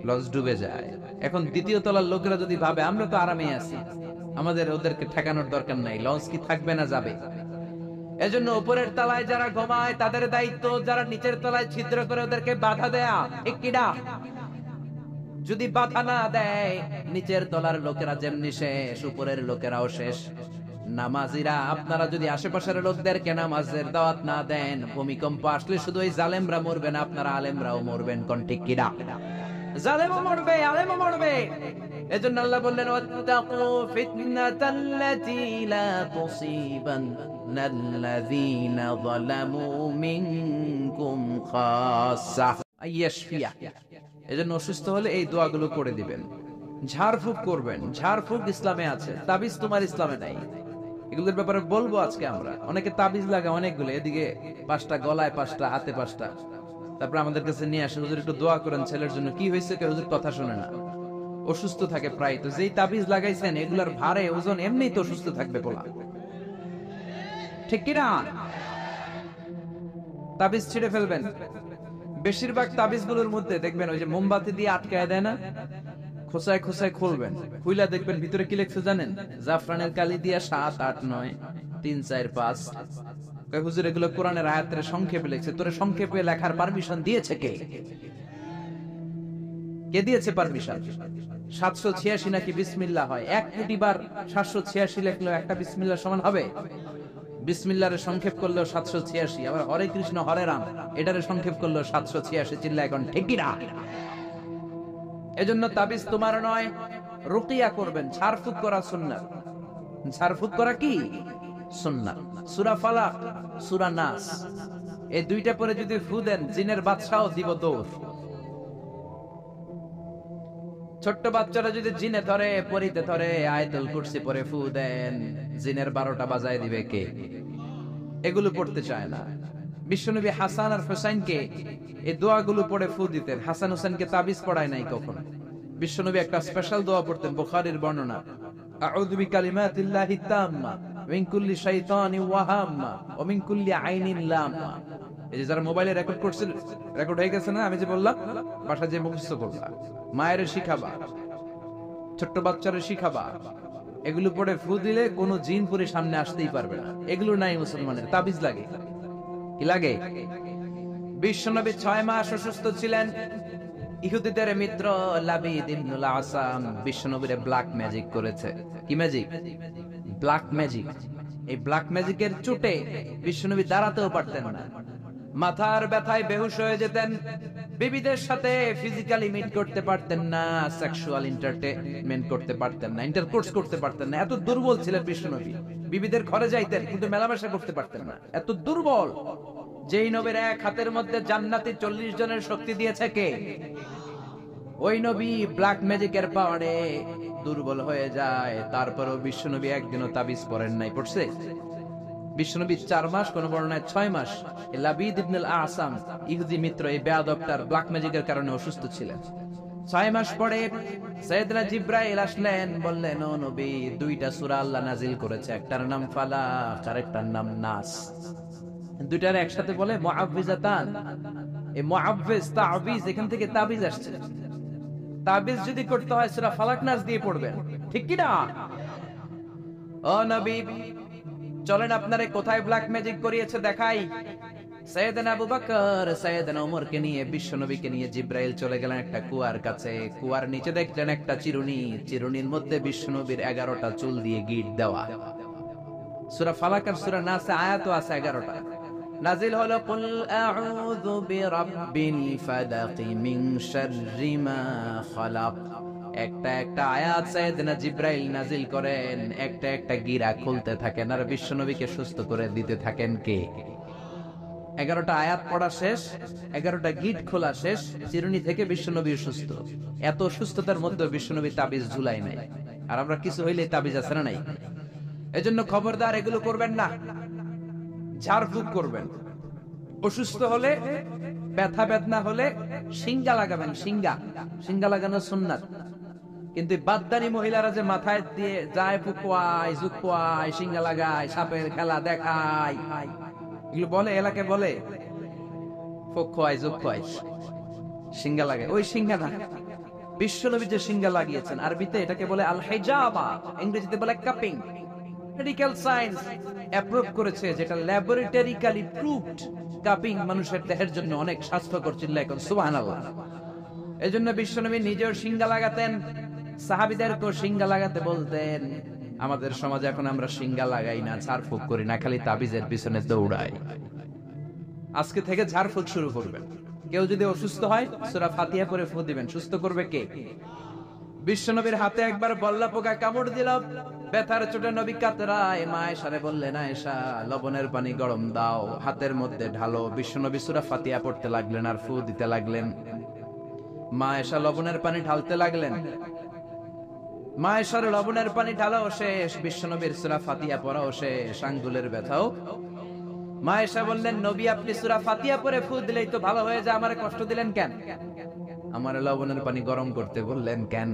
লঞ্চ ডুবে যায়। এখন 2য় তলার লোকেরা যদি ভাবে আমরা তো আরামে আছি, আমাদের ওদেরকে ঠেকানোর দরকার নাই, লঞ্চ কি থাকবে না যাবে? এজন্য উপরের তলায় যারা ঘুমায় তাদের দায়িত্ব যারা নিচের তলায় ছিদ্র করে ওদেরকে বাধা দেয়া। ঠিক কিনা? যদি বাধা না দেয়, নিচের তলার লোকেরা যেমনি শেষ, উপরের লোকেরাও শেষ। নামাজিরা আপনারা যদি আশেপাশের লোকদেরকে নামাজের দাওয়াত না দেন, ভূমিকম্প আসলে শুধু ওই জালেমরা মরবে না, আপনারা আলেমরাও মরবেন। কোন ঠিক কিনা? জালেমও মরবে, আলেমও মরবে। এজন্য আল্লাহ বললেন ওয়াত্তাকু ফিতনাতাল্লাতী লা তুসিবান্না নাল্লাযীনা যালামু মিনকুম খাসসা আইয়াশফিয়া। এজন্য অসুস্থ হলে এই দোয়াগুলো করে দিবেন। ঝাড়ফুঁক করবেন। ঝাড়ফুঁক ইসলামে আছে, তাবিজ তোমার ইসলামে নাই। এগুলোর ব্যাপারে বলবো আজকে আমরা। অনেকে তাবিজ লাগা অনেকগুলো, এদিকে 5টা, গলায় 5টা, হাতে 5টা, তারপর আমাদের কাছে নিয়ে আসে, হুজুর একটু দোয়া করেন ছেলের জন্য। কি হয়েছে? হুজুর কথা শুনে না, অসুস্থ থাকে প্রায়। তো যেই তাবিজ লাগাইছেন এগুলার ভারে ওজন এমনিই তো অসুস্থ থাকবে পোলা, ঠিক কিনা? তাবিজ ছিঁড়ে ফেলবেন। বেশিরভাগ তাবিজগুলোর মধ্যে দেখবেন ওই যে মোমবাতি দিয়ে আটকায় দেয় না, খোসায় খোসায় খুলবেন, খুইলা দেখবেন ভিতরে কি লিখছে জানেন? জাফরানের কালি দিয়া 7, 8, 9, 3, 4, 5। হুজুর এগুলো কোরআনের আয়াতের সংক্ষেপে লিখছে। তোরে সংক্ষেপে লেখার পারমিশন দিয়েছে কে? কে দিয়েছে পারমিশন? 786 নাকি বিসমিল্লাহ হয়? 1 কোটি বার 786 লিখলো একটা বিসমিল্লাহ সমান হবে? বিসমিল্লাহরে সংক্ষেপ করলেও 786, আবার হরে কৃষ্ণ হরে রাম এটারে সংক্ষেপ করলেও 786। চিল্লা এখন ঠিক কিনা? এজন্য তাবিজ তোমার নয়, রুকিয়া করবেন। ঝাড়ফুঁক করা সুন্নাত। ঝাড়ফুঁক করা কি সুন্নাত। সূরা ফালাক, সূরা নাস, এই দুইটা পরে যদি ফু দেন জিনের বাদশাও দিব দৌড়। ছোট্ট বাচ্চারা যদি জিনে ধরে, পরিতে ধরে, আয়াতুল কুরসি পরে ফু দেন, জিনের 12টা বাজায় দিবে কে? এগুলো পড়তে চায় না। বিশ্বনবী হাসান আর হুসাইনকে এই দোয়াগুলো পড়ে ফু দিতেন। হাসান হুসাইনকে তাবিজ পড়ায় নাই কখনো। বিশ্বনবী একটা স্পেশাল দোয়া পড়তেন, বুখারীর বর্ণনা, আউযু বিকালিমাতিল্লাহি তাম্মা মিন কুল্লি শাইতানিন ওয়া হাম্মা ওয়া মিন কুল্লি আইনিন লাম্মা। এই যে যারা মোবাইলে রেকর্ড করছেন, রেকর্ড হয়ে গেছে না? আমি যে বললাম বাসা যে মুখস্থ করবা, মায়ের শিখাবা, ছোট্ট বাচ্চারে শিখাবা। এগুলো পড়ে ফু দিলে কোনো জিন পুরে সামনে আসতেই পারবে না। এগুলো নাই মুসলমানের, তাবিজ লাগে। কি লাগে? বিশ্বনবী 6 মাস অসুস্থ ছিলেন। ইহুদিদের মিত্র লাবিদ ইবনুল আসাম বিশ্বনবীরে ব্ল্যাক ম্যাজিক করেছে। কি ম্যাজিক? Black magic. এই ব্ল্যাক ম্যাজিকের চোটে বিশ্বনবী দাঁড়াতেও পারতেন না, মাথার ব্যথায় বেহুশ হয়ে যেতেন, বিবিদের সাথে ফিজিক্যালি মিট করতে পারতেন না, সেক্সুয়াল এন্টারটেইনমেন্ট করতে পারতেন না, ইন্টারকোর্স করতে পারতেন না। এত দুর্বল ছিলেন বিশ্বনবী। বিবিদের ঘরে যাইতেন কিন্তু মেলামেশা করতে পারতেন না, এত দুর্বল। যেই নবীর এক হাতের মধ্যে জান্নাতি 40 জনের শক্তি দিয়েছে কে? ওই নবী ব্ল্যাক ম্যাজিকের পাওয়ারে দুর্বল হয়ে যায়। তারপরেও বিশ্বনবী একদিনও তাবিজ পড়েন নাই। পড়ছে? বিশ্বনবী 4 মাস, কোন বর্ণনায় 6 মাস, লাবিদ ইবনুল আসাম ইহুদি মিত্র এই বেয়াদবটার ব্ল্যাক ম্যাজিকের কারণে অসুস্থ ছিলেন। 6 মাস পরে সাইয়েদনা জিবরাইল আসলেন, বললেন, ও নবী, 2টা সূরা আল্লাহ নাজিল করেছে, একটার নাম ফালাক আর একটার নাম নাস। দুইটার একসাথে বলে মুআউযিজাতান। এই মুআউযিজ, তাবিজ, এখান থেকে তাবিজ আসছে। তাবিজ যদি করতে হয় সূরা ফালাক নাস দিয়ে পড়বেন, ঠিক কি না? ও নবী, চলেন আপনারে কোথায় ব্ল্যাক ম্যাজিক করিয়েছে দেখাই। সাইয়েদনা আবু বকর, সাইয়েদনা ওমরকে নিয়ে, বিশ্বনবীকে নিয়ে জিবরাইল চলে গেলেন একটা কুয়ার কাছে। কুয়ার নিচে দেখলেন একটা চিরুনি, চিরুনির মধ্যে বিশ্বনবীর 11টা চুল দিয়ে গিট দেওয়া। সূরা ফালাক আর সূরা নাসে আয়াত আছে 11টা। নাজিল হলো কুল আউযু বিরাব্বিল ফালাক মিন শাররি মা খালাক। একটা একটা আয়াত সাইয়েদনা জিবরাইল নাজিল করেন, একটা একটা গিরা খুলতে থাকেন আর বিশ্বনবীকে সুস্থ করে দিতে থাকেন কে? 11টা আয়াত পড়া শেষ, 11টা গিট খোলা শেষ, চিরুনি থেকে বিশ্বনবী সুস্থ। এত সুস্থতার মধ্যে বিশ্বনবী তাবিজ ঝুলাই নাই। আর আমরা কিছু হইলে তাবিজ আছে না নাই? এজন্য খবরদার এগুলো করবেন না। ঝাড়ফুঁক করবেন। অসুস্থ হলে, ব্যথা বেদনা হলে সিঙ্গা লাগাবেন। সিঙ্গা লাগানো সুন্নাত। কিন্তু বাদদানি মহিলারা যে মাথায় দিয়ে যায়, ফুকোয়ায়, জুকোয়ায়, সিঙ্গা লাগায়, সাপের খেলা দেখায়, এগুলো বলে, এলাকায় বলে ফুকোয়ায়, জুকোয়ায়, সিঙ্গা লাগায়। ওই সিঙ্গা না, বিশ্বনবী যে সিঙ্গা লাগিয়েছেন, আরবিতে এটাকে বলে আল হিজাবা, ইংরেজিতে বলে কাপিং। মেডিকেল সায়েন্স অ্যাপ্রুভ করেছে, যেটা ল্যাবরেটরিক্যালি প্রুভড। কাপিং মানুষের দেহের জন্য অনেক স্বাস্থ্যকর। চিল্লা এখন সুবহানাল্লাহ। এজন্য বিশ্বনবী নিজেও সিঙ্গা লাগাতেন, সাহাবীদেরকেও সিঙ্গা লাগাতে বলতেন। আমাদের সমাজে এখন আমরা সিঙ্গা লাগাই না, ঝাড়ফুঁক করি না, খালি তাবিজের পিছনে দৌড়াই। আজকে থেকে ঝাড়ফুঁক শুরু করবেন। কেউ যদি অসুস্থ হয় সূরা ফাতিহা পড়ে ফু দিবেন। সুস্থ করবে কে? বিশ্বনবীর হাতে একবার বল্লা পোকা কামড় দিল, ব্যথার চোটে নবী কাতরায়। মা আয়েশারে বললেন, আয়েশা লবণের পানি গরম দাও, হাতের মধ্যে ঢালো। বিশ্বনবী সূরা ফাতিহা পড়তে লাগলেন আর ফু দিতে লাগলেন। মা আয়েশা লবণের পানি ঢালতে লাগলেন। মা আয়েশার লবণের পানি ঢালাও শেষ, বিশ্বনবীর সূরা ফাতিহা পড়াও শেষ, আঙ্গুলের ব্যথাও। মা আয়েশা বললেন, নবী আপনি সূরা ফাতিহা পড়ে ফু দিলেই তো ভালো হয়ে যায়, আমারে কষ্ট দিলেন কেন? আমার লবণের পানি গরম করতে বললেন কেন?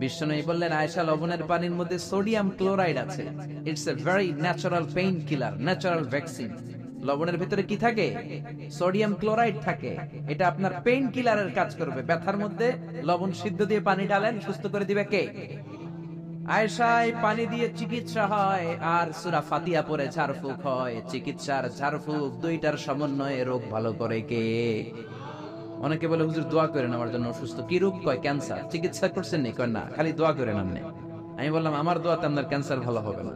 বিশ্বনবী বললেন, আয়েশা লবণের পানির মধ্যে সোডিয়াম ক্লোরাইড আছে। It's a very natural pain killer, natural vaccine. লবণের ভিতরে কি থাকে? সোডিয়াম ক্লোরাইড থাকে। এটা আপনার পেইন কিলারের কাজ করবে। ব্যথার মধ্যে লবণ সিদ্ধ দিয়ে পানি ঢালেন, সুস্থ করে দিবে কে? আয়েশায় পানি দিয়ে চিকিৎসা হয় আর সূরা ফাতিহা পড়ে ঝাড়ফুঁক হয়। চিকিৎসার ঝাড়ফুঁক দুইটার সমন্বয়ে রোগ ভালো করে কে? অনেকে বলে, হুজুর দোয়া করেন আমার জন্য অসুস্থ। কি রোগ? কয় ক্যান্সার। চিকিৎসা করছেন নি? কয় না, খালি দোয়া করেন আপনি। আমি বললাম, আমার দোয়াতে আপনার ক্যান্সার ভালো হবে না,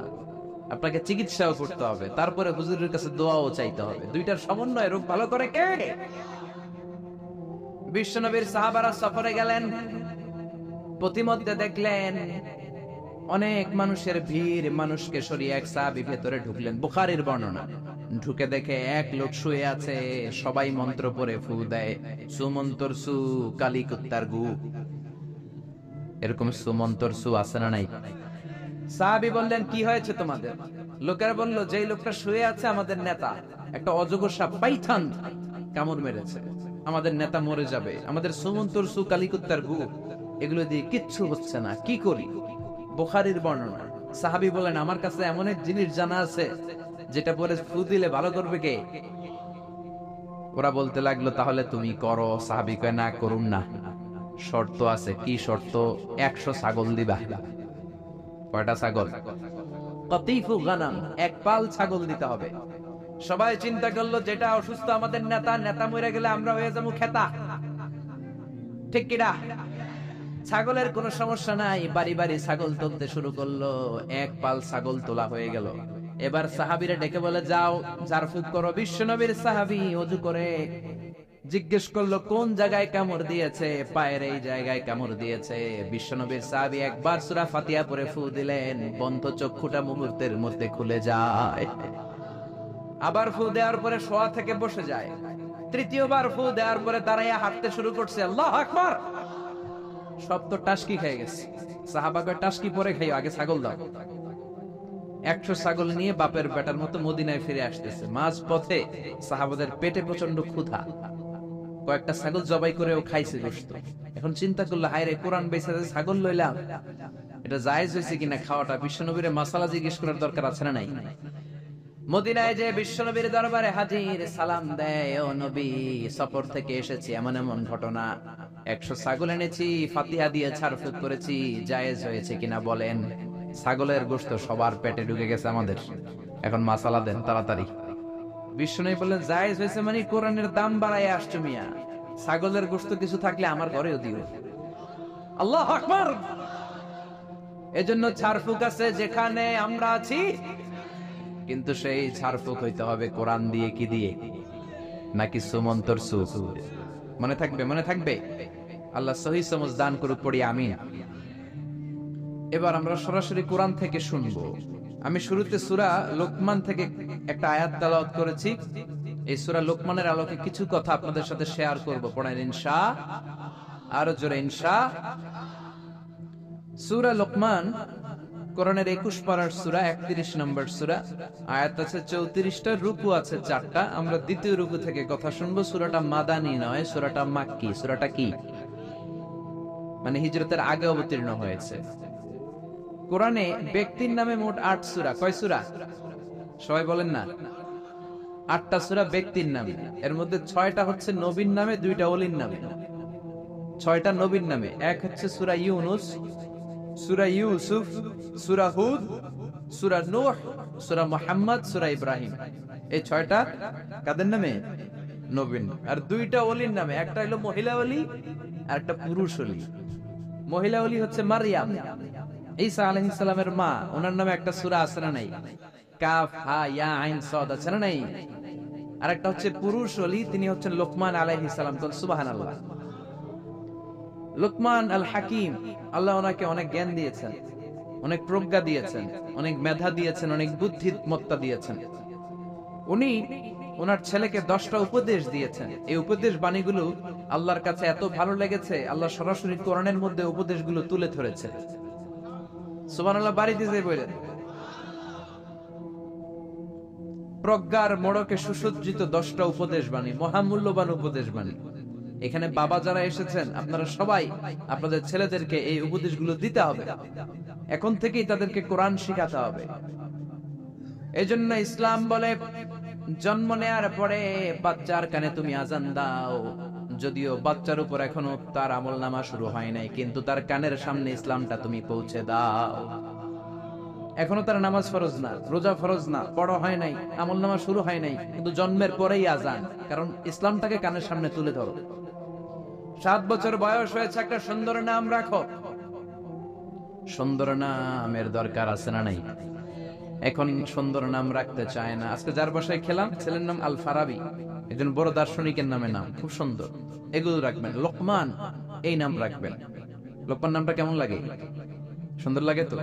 আপনাকে চিকিৎসাও করতে হবে, তারপরে হুজুরের কাছে দোয়াও চাইতে হবে। দুইটার সমন্বয়ে রোগ ভালো করে কে? বিশ্বনবীর সাহাবারা সফরে গেলেন, পথিমধ্যে দেখলেন অনেক মানুষের ভিড়, মানুষকে সরিয়ে এক সাহাবী ভেতরে ঢুকলেন। বুখারীর বর্ণনা। ঢুকে দেখে এক লোক শুয়ে আছে, সবাই মন্ত্র পড়ে ফু দেয়। সুমন্তর সু কালী কুত্তার গু। এরকম সুমন্তর সু আছে না নাই? সাহাবী বললেন, কি হয়েছে তোমাদের? লোকেরা বলল, যেই লোকটা শুয়ে আছে আমাদের নেতা, একটা অজগর সাপ পাইথন কামড় মেরেছে, আমাদের নেতা মরে যাবে, আমাদের সুমন্তর সু কালী কুত্তার গু, এগুলো দিয়ে কিচ্ছু হচ্ছে না, কি করি? বুখারীর বর্ণনা। সাহাবী বলেন, আমার কাছে এমন এক জিনিস জানা আছে যেটা পরে ফু দিলে ভালো করবে কে? ওরা বলতে লাগলো, তাহলে তুমি করো। সাহাবী কয়, না করুন না, শর্ত আছে। কি শর্ত? 100 ছাগল দিবা। কয়টা ছাগল? কতিফু গানাম, এক পাল ছাগল দিতে হবে। সবাই চিন্তা করলো, যেটা অসুস্থ আমাদের নেতা, নেতা মরে গেলে আমরা হয়ে যাবো খেতা, ঠিক কিনা? ছাগলের কোনো সমস্যা নাই, বাড়ি বাড়ি ছাগল তুলতে শুরু করলো। এক পাল ছাগল তোলা হয়ে গেল। এবার সাহাবীরা ডেকে বলে, যাও ঝাড়ফুঁক করো। বিশ্বনবীর সাহাবী ওযু করে জিজ্ঞেস করলো, কোন জায়গায় কামড় দিয়েছে? পায়ের এই জায়গায় কামড় দিয়েছে। বিশ্বনবীর সাহাবী একবার সূরা ফাতিহা পড়ে ফু দিলেন, বন্ধ চক্ষুটা মুহূর্তের মধ্যে খুলে যায়। আবার ফু দেওয়ার পরে শোয়া থেকে বসে যায়। তৃতীয়বার ফু দেওয়ার পরে দাঁড়াইয়া হাঁটতে শুরু করছে। আল্লাহু আকবার! সব তো টাসকি খেয়ে গেছে। সাহাবা কয়, টাসকি পরে খাইও, আগে ছাগল দাও। 100 ছাগল নিয়ে বাপের বেটার মতো মদিনায় ফিরে আসতেছে। মাঝ পথে সাহাবাদের পেটে প্রচন্ড ক্ষুধা, কয়েকটা ছাগল জবাই করেও খাইছে গোশত। এখন চিন্তা করলো, হায় রে, কোরআন বেঁচে ছাগল লইলাম, এটা জায়েজ হয়েছে কিনা খাওয়াটা? বিশ্বনবীর মাসালা জিজ্ঞেস করার দরকার আছে না নাই? মদিনায় যে বিশ্বনবীর দরবারে হাজির, সালাম দেয়, ও নবী, সফর থেকে এসেছি, এমন এমন ঘটনা, 100 ছাগল এনেছি, ফাতিহা দিয়ে ঝাড়ফুঁক করেছি, জায়েজ হয়েছে কিনা বলেন। ছাগলের গোশত সবার পেটে ঢুকে গেছে আমাদের, এখন মাসালা দেন তাড়াতাড়ি। বিশ্বনবী বললেন, জায়েজ হয়েছে মানে কোরআনের দাম বাড়ায় আসছো মিয়া, ছাগলের গোশত কিছু থাকলে আমার ঘরেও দিও। আল্লাহু আকবার! এজন্য ঝাড়ফুঁক আছে যেখানে আমরা আছি, কিন্তু সেই ঝাড়ফুঁক হইতে হবে কোরআন দিয়ে। কি দিয়ে? নাকি সুমন্তর সুখ? মনে থাকবে, মনে থাকবে। আল্লাহ সহি সমঝ দান করুক, পড়ি আমিন। এবার আমরা সরাসরি কোরআন থেকে শুনবো। আমি শুরুতে সূরা লোকমান থেকে একটা আয়াত তেলাওয়াত করেছি। এই সূরা লোকমানের আলোকে কিছু কথা আপনাদের সাথে শেয়ার করব। পড়েন ইনশাআল্লাহ, আরো জোরে ইনশাআল্লাহ। সূরা লোকমান কোরআনের 21 পারার সূরা, 31 নম্বর সূরা। আয়াত আছে 34টা, রুকু আছে 4টা। আমরা দ্বিতীয় রুকু থেকে কথা শুনবো। সূরাটা মাদানী নয়, সূরাটা মাক্কি। সূরাটা কি? মানে হিজরতের আগে অবতীর্ণ হয়েছে। কোরআনে ব্যক্তির নামে মোট 8 সূরা। কয় সূরা? সবাই বলেন না। 8টা সূরা ব্যক্তির নামে, এর মধ্যে 6টা হচ্ছে নবীর নামে, 2টা ওলির নামে। 6টা নবীর নামে। এক হচ্ছে সূরা ইউনুস, সূরা ইউসুফ, সূরা হুদ, সূরা নূহ, সূরা মুহাম্মদ, সূরা ইব্রাহিম। এই 6টা কাদের নামে? নবীর। আর 2টা ওলির নামে, একটা হলো মহিলা ওলি আর একটা পুরুষ ওলি। মহিলা ওলি হচ্ছে মারইয়াম, ঈসা আলাইহিস সালামের মা, ওনার নামে একটা সূরা আছে না নাই? কাফ হা ইয়া আইন সাদ আছে না নাই? আর একটা হচ্ছে পুরুষ ওলি, তিনি হচ্ছেন লোকমান আলাইহিস সালাম। সুবহানাল্লাহ। লুকমান আল হাকিম, আল্লাহ ওনাকে অনেক জ্ঞান দিয়েছেন, অনেক প্রজ্ঞা দিয়েছেন, অনেক মেধা দিয়েছেন, অনেক বুদ্ধিমত্তা দিয়েছেন। উনি ওনার ছেলেকে 10টা উপদেশ দিয়েছেন। এই উপদেশ বাণীগুলো আল্লাহর কাছে এত ভালো লেগেছে, আল্লাহ সরাসরি কোরআনের মধ্যে উপদেশগুলো তুলে ধরেছে। সুবহানাল্লাহ, বাড়িতে যে বলেন, প্রজ্ঞার মোড়কে সুসজ্জিত 10টা উপদেশ বাণী, মহামূল্যবান উপদেশ বাণী। এখানে বাবা যারা এসেছেন, আপনারা সবাই আপনাদের ছেলেদেরকে এই উপদেশগুলো দিতে হবে। এখন থেকেই তাদেরকে কোরআন শিখাতে হবে। এই জন্য ইসলাম বলে, জন্ম নেয়ার পরে বাচ্চার কানে তুমি আজান দাও। যদিও বাচ্চার উপর এখনো তার আমলনামা শুরু হয় নাই, কিন্তু তার কানের সামনে ইসলামটা তুমি পৌঁছে দাও। এখনো তার নামাজ ফরজ না, রোজা ফরজ না, পড়া হয় নাই, আমলনামা শুরু হয় নাই, কিন্তু জন্মের পরেই আজান, কারণ ইসলামটাকে কানের সামনে তুলে ধরো। 7 বছর বয়স হয়েছে, একটা সুন্দর নাম রাখো। সুন্দর নামের দরকার আছে না নাই? এখন সুন্দর নাম রাখতে চায় না। আজকে যার বাসায় খেলাম, ছেলের নাম আল ফারাবি, একজন বড় দার্শনিকের নামে নাম, খুব সুন্দর। এগুলো রাখবেন। লোকমান, এই নাম রাখবেন। লোকমান নামটা কেমন লাগে? সুন্দর লাগে তো?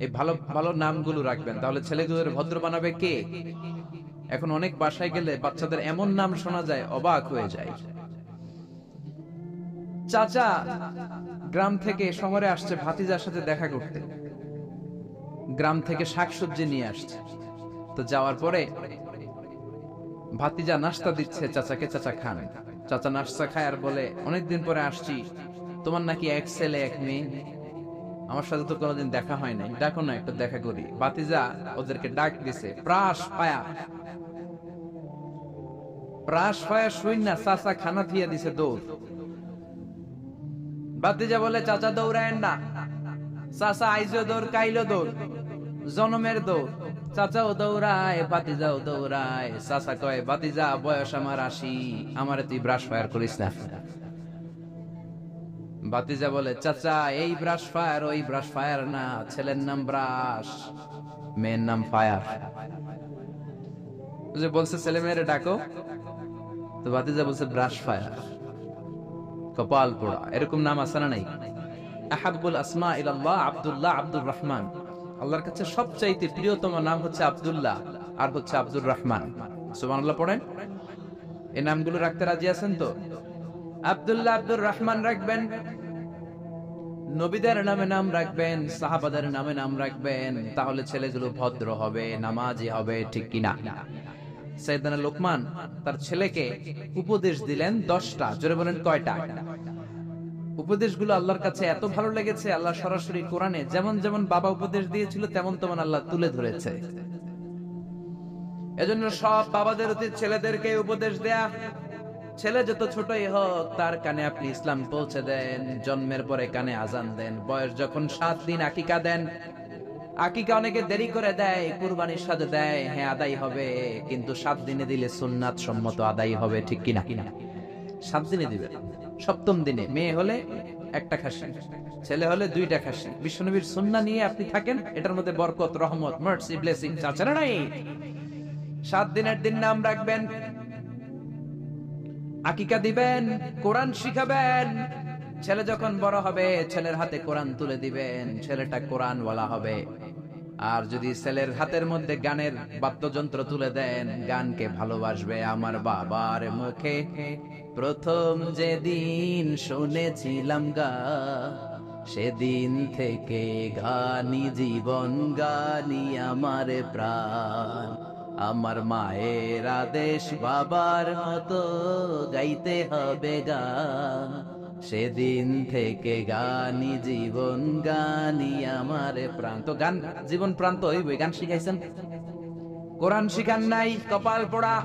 এই ভালো ভালো নামগুলো রাখবেন, তাহলে ছেলেগুলোর ভদ্র বানাবে কে? এখন অনেক বাসায় গেলে বাচ্চাদের এমন নাম শোনা যায়, অবাক হয়ে যায়। চাচা গ্রাম থেকে শহরে আসছে ভাতিজার সাথে দেখা করতে, গ্রাম থেকে শাকসবজি নিয়ে আসছে। তো যাওয়ার পরে ভাতিজা নাস্তা দিচ্ছে চাচাকে, চাচা খান। চাচা নাস্তা খায় আর বলে, অনেকদিন পরে আসছি, তোমার নাকি 1 ছেলে 1 মেয়ে, আমার সাথে তো কোনোদিন দেখা হয় নাই, ডাকো না, একটু দেখা করি। ভাতিজা ওদেরকে ডাক দিছে, প্রাস পায়া শুই না, চাচা খানা দিয়ে দিছে দৌড়। ভাতিজা বলে, চাচা দৌড়ায়েন না, চাচা আইজো দৌড়, কাইলো দৌড়, জনমের দৌড়। চাচাও দৌড়ায়, ভাতিজাও দৌড়ায়। চাচা কয়, ভাতিজা বয়স আমার 80, আমারে তুই ব্রাশ ফায়ার করিস না। ভাতিজা বলে, চাচা এই ব্রাশ ফায়ার ওই ব্রাশ ফায়ার না, ছেলের নাম ব্রাশ, মেয়ের নাম ফায়ার। যে বলছে ছেলে মেয়েরে ডাকো, তো ভাতিজা বলছে ব্রাশ ফায়ার। কপাল পোড়া। এরকম নাম আছে না নাই? আহাব্বুল আসমা ইলাল্লাহ আব্দুল্লাহ, আব্দুর রহমান। আল্লাহর কাছে সবচাইতে প্রিয়তম নাম হচ্ছে আব্দুল্লাহ আর হচ্ছে আব্দুর রহমান। সুবহানাল্লাহ পড়েন। এই নামগুলো রাখতে রাজি আছেন তো? আব্দুল্লাহ, আব্দুর রহমান রাখবেন। নবীদের নামে নাম রাখবেন, সাহাবাদের নামে নাম রাখবেন, তাহলে ছেলেগুলো ভদ্র হবে, নামাজি হবে, ঠিক কিনা? সাইয়েদনা লোকমান তার ছেলেকে উপদেশ দিলেন 10টা। জোরে বলেন, কয়টা? উপদেশগুলো আল্লাহর কাছে এত ভালো লেগেছে, আল্লাহ সরাসরি কোরআনে যেমন যেমন বাবা উপদেশ দিয়েছিল তেমন তেমন আল্লাহ তুলে ধরেছে। এজন্য সব বাবাদের উচিত ছেলেদেরকে উপদেশ দেয়া। ছেলে যত ছোটই হোক, তার কানে আপনি ইসলাম পৌঁছে দেন। জন্মের পরে কানে আজান দেন। বয়স যখন 7 দিন আকিকা দেন। আকিকা অনেকে দেরি করে দেয়, কুরবানির সাথে দেয়, হ্যাঁ আদায় হবে, কিন্তু 7 দিনে দিলে সুন্নাত সম্মত আদায় হবে, ঠিক কিনা? 7 দিনে দিবেন। 7ম দিনে মেয়ে হলে 1টা খাসি, ছেলে হলে 2টা খাসি। বিশ্বনবীর সুন্নাহ নিয়ে আপনি থাকেন, এটার মধ্যে বরকত, রহমত, মার্সি, ব্লেসিং আছে না নাই? 7 দিনের দিন নাম রাখবেন, আকিকা দিবেন, কোরআন শিখাবেন। ছেলে যখন বড় হবে, ছেলের হাতে কোরআন তুলে দিবেন, ছেলেটা কোরআন ওয়ালা হবে। আর যদি ছেলের হাতের মধ্যে গানের বাদ্যযন্ত্র তুলে দেন, গানকে ভালোবাসবে। আমার বাবার মুখে প্রথম যেদিন শুনেছিলাম গান, সেদিন থেকে গানি জীবন, গানি আমার প্রাণ। আমার মায়ের আদেশ বাবার মতো গাইতে হবে গান, সেদিন থেকে গানি জীবন, গানি আমার প্রাণ। তো গান জীবন প্রাণ তো হইবই। গান শিখাইছেন, কোরআন শিখান নাই, কপাল পোড়া।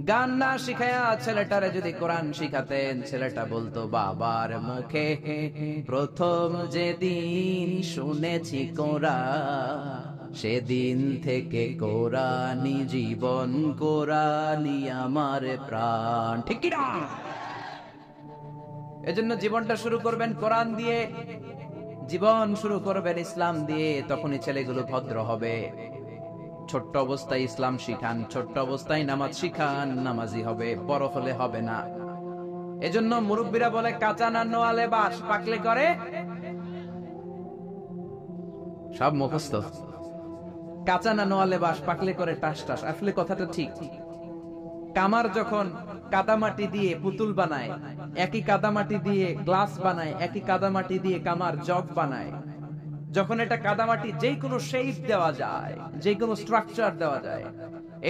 গান না শিখায়া ছেলেটারে যদি কোরআন শিখাতেন, ছেলেটা বলতো, বাবার মুখে প্রথম যেদিন শুনেছি কোরআন, সেদিন থেকে কোরআনি জীবন, কোরআনি আমার প্রাণ, ঠিক কি না? এজন্য জীবনটা শুরু করবেন কোরআন দিয়ে, জীবন শুরু করবেন ইসলাম দিয়ে, তখনই ছেলেগুলো ভদ্র হবে। ছোট্ট অবস্থায় ইসলাম শিখান, ছোট্ট অবস্থায় নামাজ শিখান, নামাজি হবে। বড় হলে হবে না। এজন্য মুরব্বীরা বলে কাঁচা না নোয়ালে বাস পাকলে করে সব মুখস্থ। কাঁচা না নোয়ালে বাস পাকলে করে টাস টাস। আসলে কথাটা ঠিক। কামার যখন কাদামাটি দিয়ে পুতুল বানায়, একই কাদামাটি দিয়ে গ্লাস বানায়, একই কাদামাটি দিয়ে কামার জগ বানায়, যখন এটা কাদামাটি যে কোনো শেপ দেওয়া যায়, যে কোনো স্ট্রাকচার দেওয়া যায়,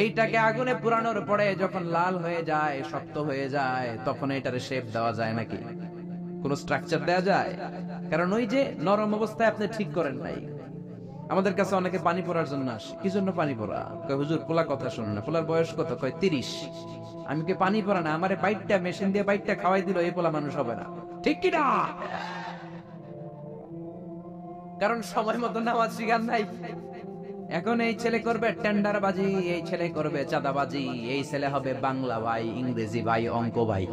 এইটাকে আগুনে পুরানোর পরে যখন লাল হয়ে যায়, শক্ত হয়ে যায়, তখন এটারে শেপ দেওয়া যায় নাকি? কোন স্ট্রাকচার দেওয়া যায়? কারণ ওই যে নরম অবস্থায় আপনি ঠিক করেন নাই। আমাদের কাছে অনেকে পানি পড়ার জন্য আসে। কি জন্য পানি পড়া? কয় হুজুর পোলা কথা শুনে না। পোলার বয়স কত? কয় 30। আমি কি পানি পড়া না, আমারে বাইটটা মেশিন দিয়ে বাইটটা খাওয়াই দিল, এই পোলা মানুষ হবে না। ঠিক কি না? কারণ সময় মতো নামাজ শিখার নাই। এখন এই ছেলে করবে টেন্ডারবাজি, এই ছেলে করবে চাঁদাবাজি, এই ছেলে হবে বাংলা ভাই, ইংরেজি ভাই, অঙ্ক ভাই,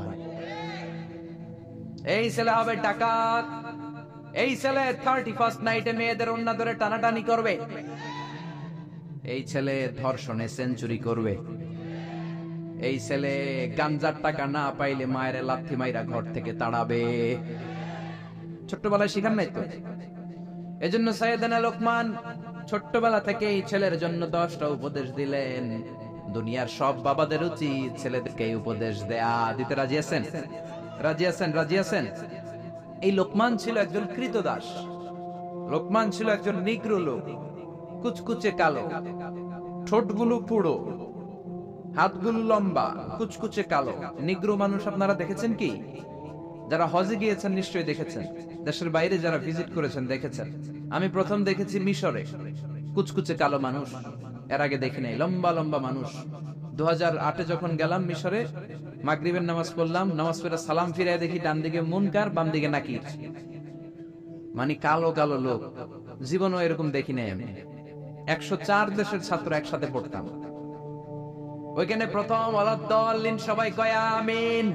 এই ছেলে হবে ডাকাত, এই ছেলে 31st নাইটে মেয়েদের ওন্না ধরে টানাটানি করবে, এই ছেলে ধর্ষণে সেঞ্চুরি করবে, এই ছেলে গাঞ্জার টাকা না পাইলে মায়ের লাথি মাইরা ঘর থেকে তাড়াবে। ছোট্টবেলায় শিখান নাই তো? এজন্য সাইয়েদনা লোকমান ছোট্টবেলা থেকে এই ছেলের জন্য 10টা উপদেশ দিলেন। দুনিয়ার সব বাবাদের উচিত ছেলেদেরকে এই উপদেশ দেয়া। দিতে রাজি আছেন? রাজি আছেন? রাজি আছেন? এই লোকমান ছিল একজন কৃতদাস। লোকমান ছিল একজন নিগ্রো লোক, কুচকুচে কালো, ঠোঁটগুলো পুরো, হাতগুলো লম্বা, কুচকুচে কালো। নিগ্রো মানুষ আপনারা দেখেছেন কি? যারা হজে গিয়েছেন নিশ্চয়ই দেখেছেন, দেশের বাইরে যারা ভিজিট করেছেন দেখেছেন। আমি প্রথম দেখেছি মিশরে কুচকুচে কালো মানুষ, এর আগে দেখি নাই। লম্বা লম্বা মানুষ। 2008-এ যখন গেলাম মিশরে, মাগরিবের নামাজ পড়লাম, নামাজ পড়ে সালাম ফিরায় দেখি ডান দিকে মুনকার, বাম দিকে নাকির। মানে কালো কালো লোক। জীবনও এরকম দেখি নাই আমি। 104 দেশের ছাত্র একসাথে পড়তাম ওইখানে। প্রথম ওয়ালাদ-দাল্লিন সবাই কয় আমিন,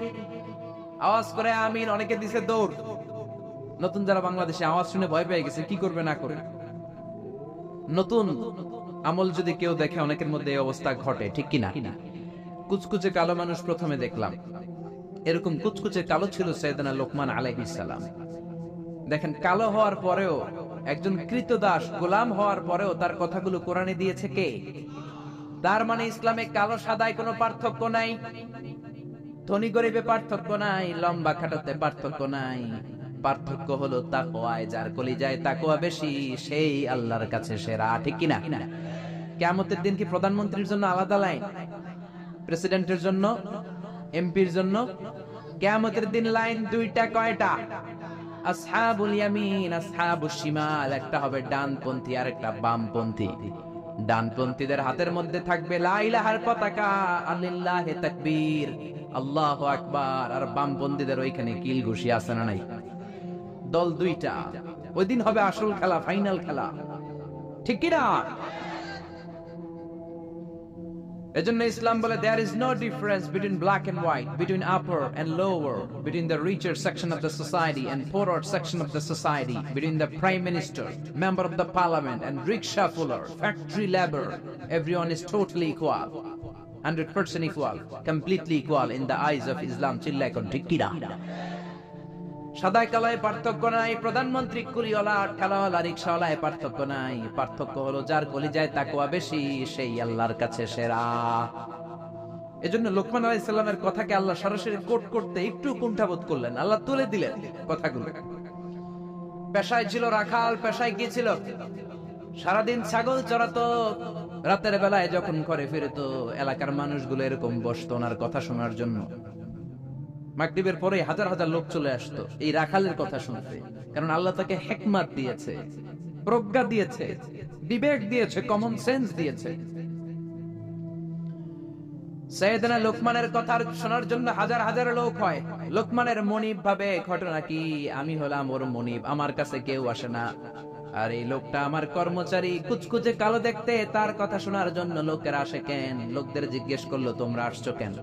আওয়াজ করে আমিন। অনেকে দিছে দৌড়। নতুন যারা বাংলাদেশে আওয়াজ শুনে ভয় পেয়ে গেছে, কি করবে না করবে। নতুন আমল যদি কেউ দেখে, অনেকের মধ্যে এই অবস্থা ঘটে, ঠিক কিনা? কুচকুচে কালো মানুষ প্রথমে দেখলাম। এরকম কুচকুচে কালো ছিল সাইয়েদনা লোকমান আলাইহিস সালাম। দেখেন, কালো হওয়ার পরেও, একজন কৃতদাস গোলাম হওয়ার পরেও তার কথাগুলো কোরআনে দিয়েছে কে? তার মানে ইসলামে কালো সাদায় কোনো পার্থক্য নাই, ধনী গরিবে পার্থক্য নাই, লম্বা খাটোতে পার্থক্য নাই। পার্থক্য হলো তাকওয়ায়। যার কলিজায় তাকওয়া বেশি, সেই আল্লাহর কাছে সেরা, ঠিক কিনা? কিয়ামতের দিন কি প্রধানমন্ত্রীর জন্য আলাদা লাইন, প্রেসিডেন্টের জন্য, এমপির জন্য? কিয়ামতের দিন লাইন দুইটা। কয়টা? আসহাবুল ইয়ামিন, আসহাবুশ শিমাল। একটা হবে ডানপন্থী আর একটা বামপন্থী। ডানপন্থীদের হাতের মধ্যে থাকবে লা ইলাহার পতাকা, আলিল্লাহি তাকবীর, আল্লাহু আকবার। আর বামপন্থীদের ওইখানে কিল ঘুষি আছে না নাই? দল দুইটা। ওই দিন হবে আসল খেলা, ফাইনাল খেলা, ঠিক কি না? এজন্য ইসলাম বলে there is no difference between black and white, between upper and lower, between the richer section of the society and poorer section of the society, between the prime minister, member of the parliament and rickshaw puller, factory labor. Everyone is totally equal, 100% equal, completely equal in the eyes of Islam. চিল্লায় কোন ঠিক কি না? সাদা কালায় পার্থক্য নাই, প্রধানমন্ত্রী কুলিওয়ালা ঠেলাওয়ালা রিকশাওয়ালায় পার্থক্য নাই। পার্থক্য হলো যার কলিজায় তাকওয়া বেশি, সেই আল্লাহর কাছে সেরা। এজন্য লোকমান আলাইহিস সালামের কথাকে আল্লাহ সরাসরি কোট করতে একটু কুণ্ঠাবোধ করলেন। আল্লাহ তুলে দিলেন কথাগুলো। পেশায় ছিল রাখাল। পেশায় কি ছিল? সারাদিন ছাগল চড়াতো। রাতের বেলায় যখন ঘরে ফিরতো, এলাকার মানুষগুলো এরকম বসতো ওনার কথা শোনার জন্য। মাগরিবের পরে হাজার হাজার লোক চলে আসতো এই রাখালের কথা শুনতে। কারণ আল্লাহ তাকে হিকমত দিয়েছে, প্রজ্ঞা দিয়েছে, বিবেক দিয়েছে, কমন সেন্স দিয়েছে। সাইয়েদনা লোকমানের কথা শোনার জন্য হাজার হাজার লোক হয়। লোকমানের মনিব ভাবে, ঘটনা কি? আমি হলাম ওর মনিব, আমার কাছে কেউ আসে না। আর এই লোকটা আমার কর্মচারী, কুচকুচে কালো দেখতে, তার কথা শোনার জন্য লোকের আসে কেন? লোকদের জিজ্ঞেস করলো তোমরা আসছো কেন?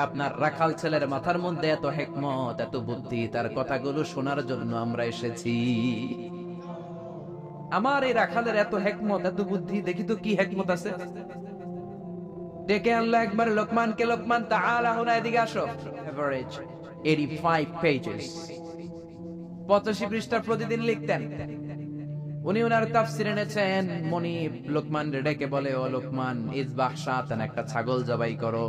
আপনার রাখাল ছেলের মাথার মধ্যে এত হিকমত, এত বুদ্ধি, তার কথাগুলো শোনার জন্য আমরা এসেছি। আমার এই রাখালের এত হিকমত, এত বুদ্ধি, দেখি তো কি হিকমত আছে। ডেকে আনলো একবার লোকমানকে। লোকমান, তাআলা হুনা, এদিকে আসো। এভারেজ 85 পেজেস, 85 পৃষ্ঠা প্রতিদিন লিখতেন। উনি ওনার তাফসীর এনেছেন। মুনিব লোকমান ডেকে বলে, ও লোকমান, ইযবাহ শাতান, একটা ছাগল জবাই করো,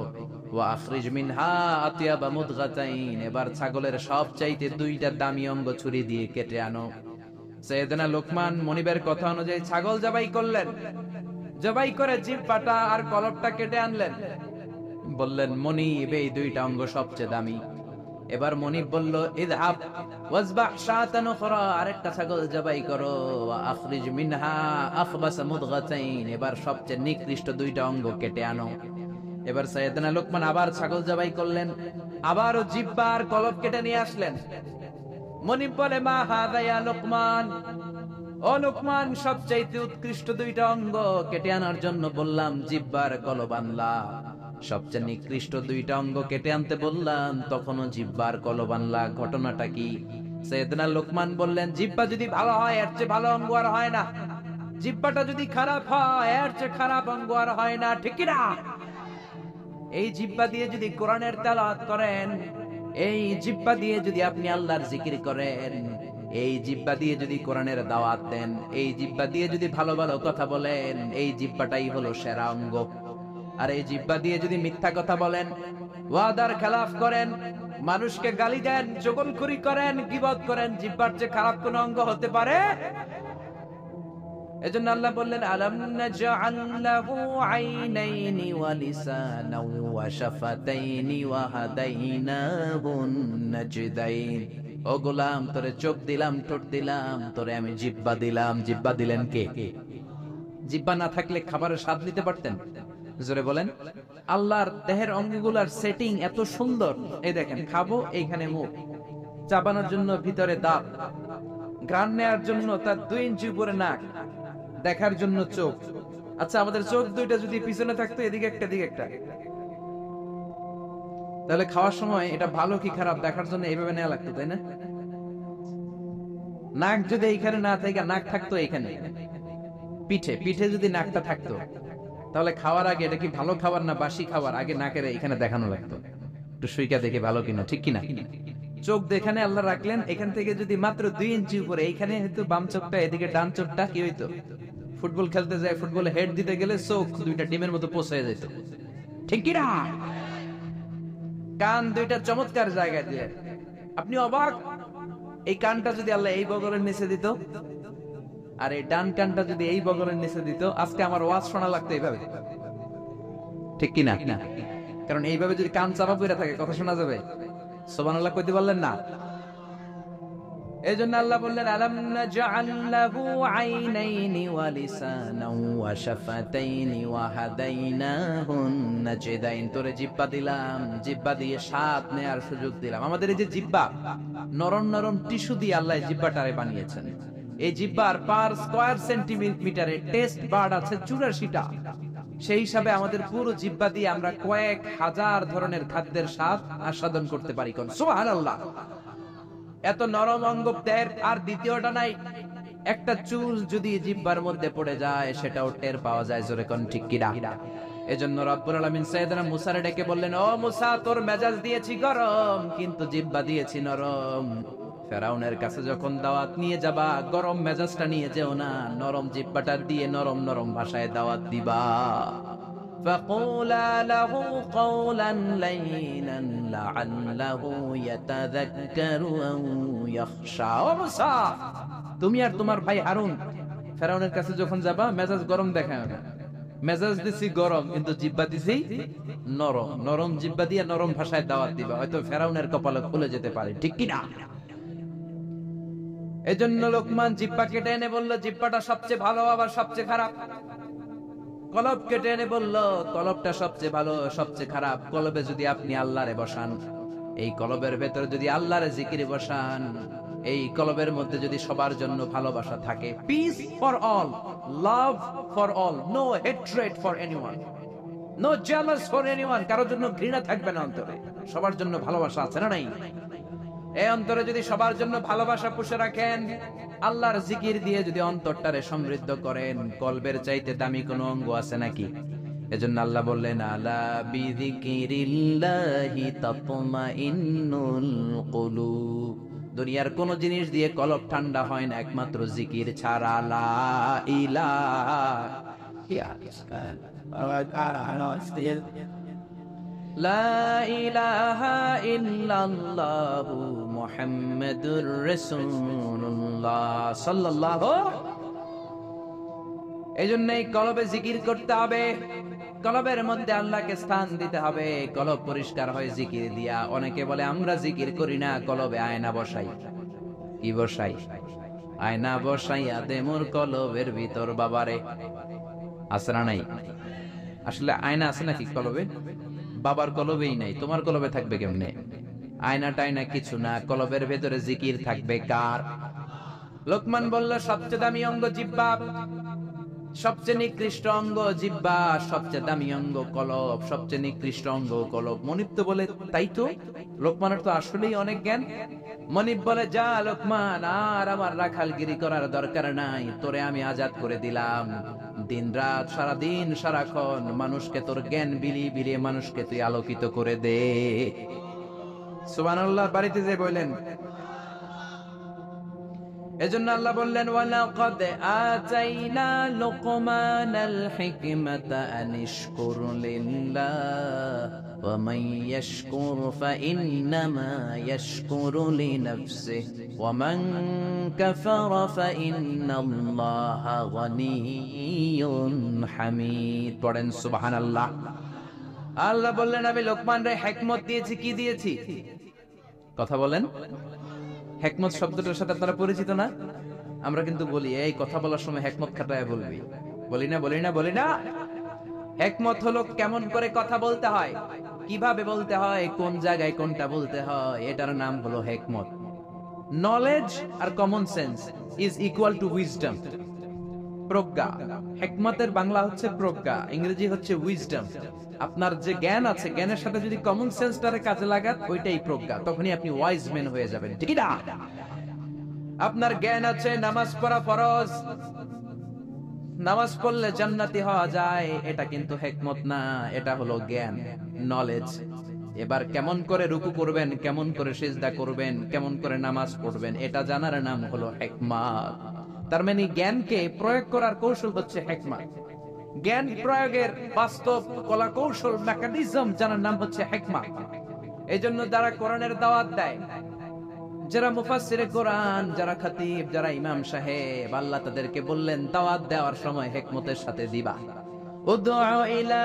ওয়া আখরিজ মিনহা আতিয়াবা মুদগাতাইন, এবার ছাগলের সবচাইতে দুইটা দামি অঙ্গ ছুরি দিয়ে কেটে আনো। সাইয়েদনা লোকমান মুনিবের কথা অনুযায়ী ছাগল জবাই করলেন। জবাই করে জিহ্বাটা আর কলবটা কেটে আনলেন। বললেন, মুনিব, এই দুইটা অঙ্গ সবচেয়ে দামি। এবার মুনিব বলল, ইযহাব ওয়াজবাহ শাতান উখরা, আরেকটা ছাগল জবাই করো, ওয়া আখরিজ মিনহা আখবাস মুদগাতাইন, এবার সবচেয়ে নিকৃষ্ট দুইটা অঙ্গ কেটে আনো। এবার সাইয়েদনা লোকমান আবার ছাগল জবাই করলেন, আবারও জিহ্বা আর কলব কেটে নিয়ে আসলেন। মুনিব বলে, মা হাযা ইয়া লোকমান, ও লোকমান, সবচাইতে উৎকৃষ্ট দুইটা অঙ্গ কেটে আনার জন্য বললাম, জিহ্বার কলব আনলা, সবচেয়ে নিকৃষ্ট দুইটা অঙ্গ কেটে আনতে বললাম, তখনও জিহ্বার কলব আনলা, ঘটনাটা কি? সাইয়েদনা লোকমান বললেন, জিহ্বা যদি ভালো হয় এর চেয়ে ভালো অঙ্গ আর হয় না, জিহ্বাটা যদি খারাপ হয় এর চেয়ে খারাপ অঙ্গ আর হয় না, ঠিক কি না? এই জিহ্বা দিয়ে যদি কোরআনের তেলাওয়াত করেন, এই জিহ্বা দিয়ে যদি আপনি আল্লাহর জিকির করেন, এই জিহ্বা দিয়ে যদি কোরআনের দাওয়াত দেন, এই জিহ্বা দিয়ে যদি ভালো ভালো কথা বলেন, এই জিহ্বাটাই হলো সেরা অঙ্গ। আর এই জিহ্বা দিয়ে যদি মিথ্যা কথা বলেন, ওয়াদার খেলাফ করেন, মানুষকে গালি দেন, চগলখড়ি করেন, গীবত করেন, জিহ্বার চেয়ে খারাপ কোন অঙ্গ হতে পারে? এজন্য আল্লাহ বললেন, আলাম নাজআল লাহু আইনাইনি ওয়া লিসানাও ওয়া শাফাতাইনি ওয়া হাদাইনাহুন নাজদাইন। ও গোলাম, তোরে চোখ দিলাম, ঠোঁট দিলাম, তোরে আমি জিহ্বা দিলাম। জিহ্বা দিলেন কে? জিহ্বা না থাকলে খাবারের স্বাদ নিতে পারতেন? জোরে বলেন। আল্লাহর দেহের অঙ্গগুলোর সেটিং এত সুন্দর। এই দেখেন, খাবো, এইখানে মুখ, চাবানোর জন্য ভিতরে দাঁত, ঘ্রাণ নেওয়ার জন্য তার 2 ইঞ্চি উপরে নাক, দেখার জন্য চোখ। আচ্ছা, আমাদের চোখ দুইটা যদি পিছনে থাকতো, এদিকে একটা এদিকে একটা, তাহলে খাওয়ার সময় এটা ভালো কি খারাপ দেখার জন্য এইভাবে নেওয়া লাগতো, তাই না? নাক যদি এইখানে না থাকে, নাক থাকতো এইখানে পিঠে, পিঠে যদি নাকটা থাকতো, তাহলে খাওয়ার আগে এটা কি ভালো খাবার না বাসি খাবার, আগে নাকের এখানে দেখানো লাগতো, একটু সুইকা দেখে ভালো কিনা, ঠিক কিনা? চোখ যেখানে আল্লাহ রাখলেন, এখান থেকে যদি মাত্র 2 ইঞ্চি উপরে, এইখানে হয়তো বাম চোখটা, এদিকে ডান চোখটা, কি হইতো? ফুটবল খেলতে যায়, ফুটবলে হেড দিতে গেলে চোখ দুইটা ডিমের মতো পৌঁছে যেত, ঠিক কিনা? কান দুইটা চমৎকার জায়গায় দিয়ে, আপনি অবাক, এই কানটা যদি আল্লাহ এই বগলের নিচে দিত, আর এই ডান কানটা যদি এই বগলের নিচে দিত, আজকে আমার ওয়াজ শোনা লাগতো এইভাবে, ঠিক কিনা? কারণ এইভাবে যদি কান চাপা পড়ে থাকে, কথা শোনা যাবে? সুবহানাল্লাহ কইতে বললেন না? এজন্য আল্লাহ বললেন, আলাম নাজআল লাহু আইনাইনি ওয়া লিসানাও ওয়া শাফাতাইনি ওয়া হাদাইনাহুন নাজদাইন, তোরে জিহ্বা দিলাম, জিহ্বা দিয়ে স্বাদ নেয়ার সুযোগ দিলাম। আমাদের এই যে জিহ্বা, নরম নরম টিস্যু দিয়ে আল্লাহ জিহ্বাটারে বানিয়েছেন। এই জিহ্বার পার স্কয়ার সেন্টিমিটারে টেস্ট বার্ড আছে 84টা। সেই হিসাবে আমাদের পুরো জিহ্বা দিয়ে আমরা কয়েক হাজার ধরনের খাদ্যের স্বাদ আস্বাদন করতে পারি। কোন সুবহানাল্লাহ! এত নরম অঙ্গ দেহের আর দ্বিতীয়টা নাই। একটা চুল যদি জিহ্বার মধ্যে পড়ে যায়, সেটাও টের পাওয়া যায়, জোরে কোন ঠিক কিনা? এজন্য রব্বুল আলামিন সাইয়েদনা মুসারে ডেকে বললেন, ও মুসা, তোর মেজাজ দিয়েছি গরম, কিন্তু জিহ্বা দিয়েছি নরম। ফেরাউনের কাছে যখন দাওয়াত নিয়ে যাবা, গরম মেজাজটা নিয়ে যেও না, নরম জিহ্বাটা দিয়ে নরম নরম ভাষায় দাওয়াত দিবা। فقولا له قولا لينا لعله يتذكر أو يخشى। ও মুসা, তুমি আর তোমার ভাই হারুন ফেরাউনের কাছে যখন যাবা, মেজাজ গরম দেখায় না। মেজাজ দিছি গরম, কিন্তু জিহ্বা দিছি নরম। নরম জিহ্বা দিয়ে নরম ভাষায় দাওয়াত দিবা, হয়তো ফেরাউনের কপালে খুলে যেতে পারে, ঠিক কি না? এজন্য লোকমান জিহ্বা কেটে এনে বলল, জিহ্বাটা সবচেয়ে ভালো, আবার সবচেয়ে খারাপ। কলব কেটে এনে বলল, কলবটা সবচেয়ে ভালো, সবচেয়ে খারাপ। কলবে যদি আপনি আল্লাহরে বসান, এই কলবের ভেতরে যদি আল্লাহরে জিকিরে বসান, এই কলবের মধ্যে যদি সবার জন্য ভালোবাসা থাকে, peace for all, love for all, no hatred for anyone, no jealous for anyone, কারোর জন্য ঘৃণা থাকবে না অন্তরে, সবার জন্য ভালোবাসা আছে না নাই? এই অন্তরে যদি সবার জন্য ভালোবাসা পুষে রাখেন, আল্লাহর জিকির দিয়ে যদি অন্তরটারে সমৃদ্ধ করেন, কলবের চাইতে দামি কোনো অঙ্গ আছে নাকি? এজন্য আল্লাহ বললেন আলা বিযিকিরিল্লাহি তাতমাইন্নুল কুলুব। দুনিয়ার কোন জিনিস দিয়ে কলব ঠান্ডা হয় না একমাত্র জিকির ছাড়া। লা ইলাহা ইল্লাল্লাহু মুহাম্মাদুর রাসূলুল্লাহ সাল্লাল্লাহু। এই জন্যই কলবে জিকির করতে হবে, কলবের মধ্যে আল্লাহকে স্থান দিতে হবে। কলব পরিষ্কার হয় জিকির দিয়া। অনেকে বলে আমরা জিকির করি না, কলবে আয়না বসাই। কি বসাই? আয়না বসাইয়া দে মোর কলবের ভিতর বাবারে। আছে না নাই? আসলে আয়না আছে নাকি কলবে? বাবার কলবেই নাই, তোমার কলবে থাকবে কেমনে? আয়না টায়না কিছু না, কলবের ভেতরে জিকির থাকবে কার? লোকমান বলল সবচেয়ে দামি অঙ্গ জিহ্বা, সবচেয়ে নিকৃষ্ট অঙ্গ জিহ্বা, সবচেয়ে দামি অঙ্গ কলব, সবচেয়ে নিকৃষ্ট অঙ্গ কলব। মনিব তো বলে তাই তো, লোকমানের তো আসলেই অনেক জ্ঞান। মনিব বলে যা লোকমান, আর আমার রাখালগিরি করার দরকার নাই, তোরে আমি আজাদ করে দিলাম। দিন রাত সারাদিন সারাক্ষণ মানুষকে তোর জ্ঞান বিলিয়ে বিলিয়ে মানুষকে তুই আলোকিত করে দে। সুবহানাল্লাহ। বাড়িতে যে বললেন, এজন্য আল্লাহ বললেন ওয়ালাকাদ আতাইনা লুকমানাল হিকমাতা আনিশকুর লিল্লাহ ওয়া মান ইয়াশকুর ফাইন্নামা ইয়াশকুরু লিনাফসিহি ওয়া মান কাফারা ফাইন্নাল্লাহা গনিয়্যুন হামিদ। পড়েন সুবহানাল্লাহ। আল্লাহ বললেন আমি লোকমানরে হিকমত দিয়েছি। কি দিয়েছি? কথা বলেন। হিকমত শব্দটার সাথে আপনারা পরিচিত না? আমরা কিন্তু বলি এই কথা বলার সময় হিকমত খাটায় বলবি, বলি না বলি না বলি না। হিকমত হলো কেমন করে কথা বলতে হয়, কিভাবে বলতে হয়, কোন জায়গায় কোনটা বলতে হয়, এটার নাম হলো হিকমত। নলেজ আর common sense is equal to wisdom. প্রজ্ঞা, হিকমতের বাংলা হচ্ছে প্রজ্ঞা, ইংরেজি হচ্ছে উইজডম। আপনার যে জ্ঞান আছে, জ্ঞানের সাথে যদি কমন সেন্সটারে কাজে লাগান, ওইটাই প্রজ্ঞা। তখনই আপনি ওয়াইজ ম্যান হয়ে যাবেন, ঠিক না? আপনার জ্ঞান আছে নামাজ পড়া ফরজ, নামাজ পড়লে জান্নাতি হওয়া যায়, এটা কিন্তু হিকমত না, এটা হলো জ্ঞান, নলেজ। এবার কেমন করে রুকু করবেন, কেমন করে সিজদা করবেন, কেমন করে নামাজ পড়বেন, এটা জানার নাম হলো হিকমত। তার মানে জ্ঞানকে প্রয়োগ করার কৌশল হচ্ছে হিকমত। জ্ঞান প্রয়োগের বাস্তব কলা কৌশল মেকানিজম জানার নাম হচ্ছে হিকমত। এইজন্য যারা কোরআনের দাওয়াত দেয়, যারা মুফাসসিরে কোরআন, যারা খতিব, যারা ইমাম সাহেব, আল্লাহ তাদেরকে বললেন দাওয়াত দেওয়ার সময় হিকমতের সাথে দিবা। উদউ ইলা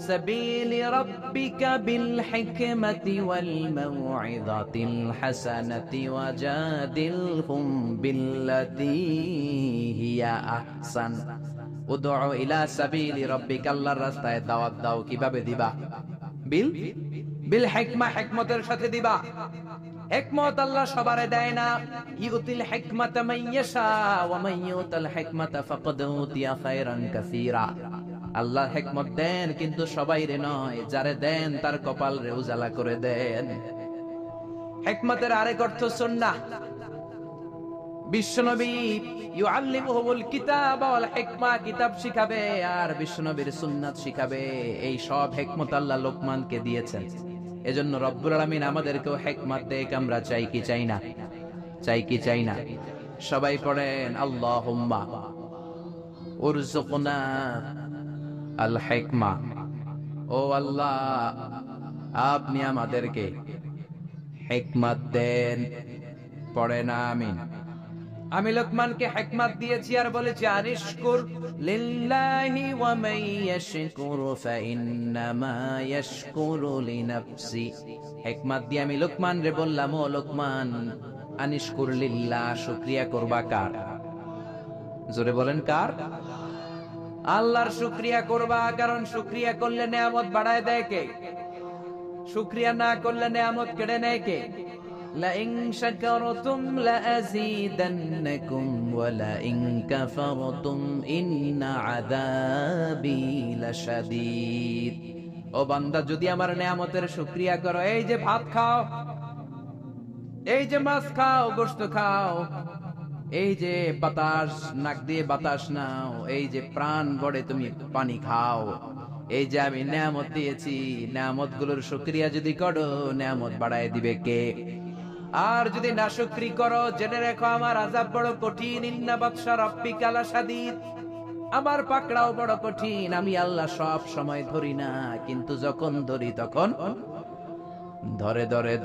সাবিলি রাব্বিকা বিল হিকমাতি ওয়াল মাউইযাতিল হাসানাতি ওয়াজাদিলহুম বিল্লাতী হিয়া আহসান। উদউ ইলা সাবিলি রাব্বিকা, আল্লাহর রাস্তায় দাওয়াত দাও। কিভাবে দিবা? বিল হিকমা, হিকমতের সাথে দিবা। হিকমত আল্লাহ সবারে দেয় না। ইউতিল হিকমাতা মান ইয়াশা ওয়া মান ইউতাল হিকমাতা ফাকাদ উতিয়া খায়রান কাসীরা। আল্লাহ হিকমত দেন কিন্তু সবাইরে নয়, যারে দেন তার কপাল রে উজালা করে দেন। হিকমতের আরেক অর্থ সুন্নাহ। বিশ্বনবী ইউআল্লিমুহুল কিতাবা ওয়াল হিকমা, কিতাব শিখাবে আর বিশ্বনবীর সুন্নাত শিখাবে। এই সব হিকমত আল্লাহ লোকমানকে দিয়েছেন। এজন্য রব্বুল আলামিন আমাদেরকেও হিকমত দেখ। আমরা চাই কি চাই না? চাই কি চাই না? সবাই পড়েন আল্লাহুম্মা উরযুকনা আল হিকমা। ও আল্লাহ, আপনি আমাদেরকে হিকমত দেন। পড়েন আমিন। আমি লোকমানকে হিকমত দিয়েছি আর বলেছি আনিশকুর লিল্লাহি ওয়া মান ইয়াশকুরু ফাইন্নামা ইয়াশকুরু লিনাফসি। হিকমত দিয়ে আমি লোকমান রে বললাম, ও লোকমান, আনিশকুর লিল্লাহ, শুকরিয়া করবা কার? জোরে বলেন কার? আল্লাহর শুকরিয়া করবা, কারণ শুকরিয়া করলে নেয়ামত বাড়ায় দেয় কে? শুকরিয়া না করলে নেয়ামত কেড়ে নেয় কে? لئن شكرتم لأزيدنكم ولئن كفرتم إن عذابي لشديد। ও বান্দা, যদি আমার নেয়ামতের শুকরিয়া করো, এই যে ভাত খাও, এই যে মাছ খাও, গোশত খাও, এই যে বাতাস নাক দিয়ে বাতাস নাও, এই যে প্রাণ গড়ে তুমি পানি খাও, এই যে আমি নেয়ামত দিয়েছি, নেয়ামত গুলোর শুকরিয়া যদি করো, নেয়ামত বাড়ায় দিবে কে? আর যদি নাশুকরি করো, জেনে রেখো আমার আযাব বড় কঠিন। ইন্না বাতশা রাব্বিকা লাশাদীদ, আমার পাকড়াও বড় কঠিন। আমি আল্লাহ সব সময় ধরি না, কিন্তু যখন ধরি তখন ধরে ধরে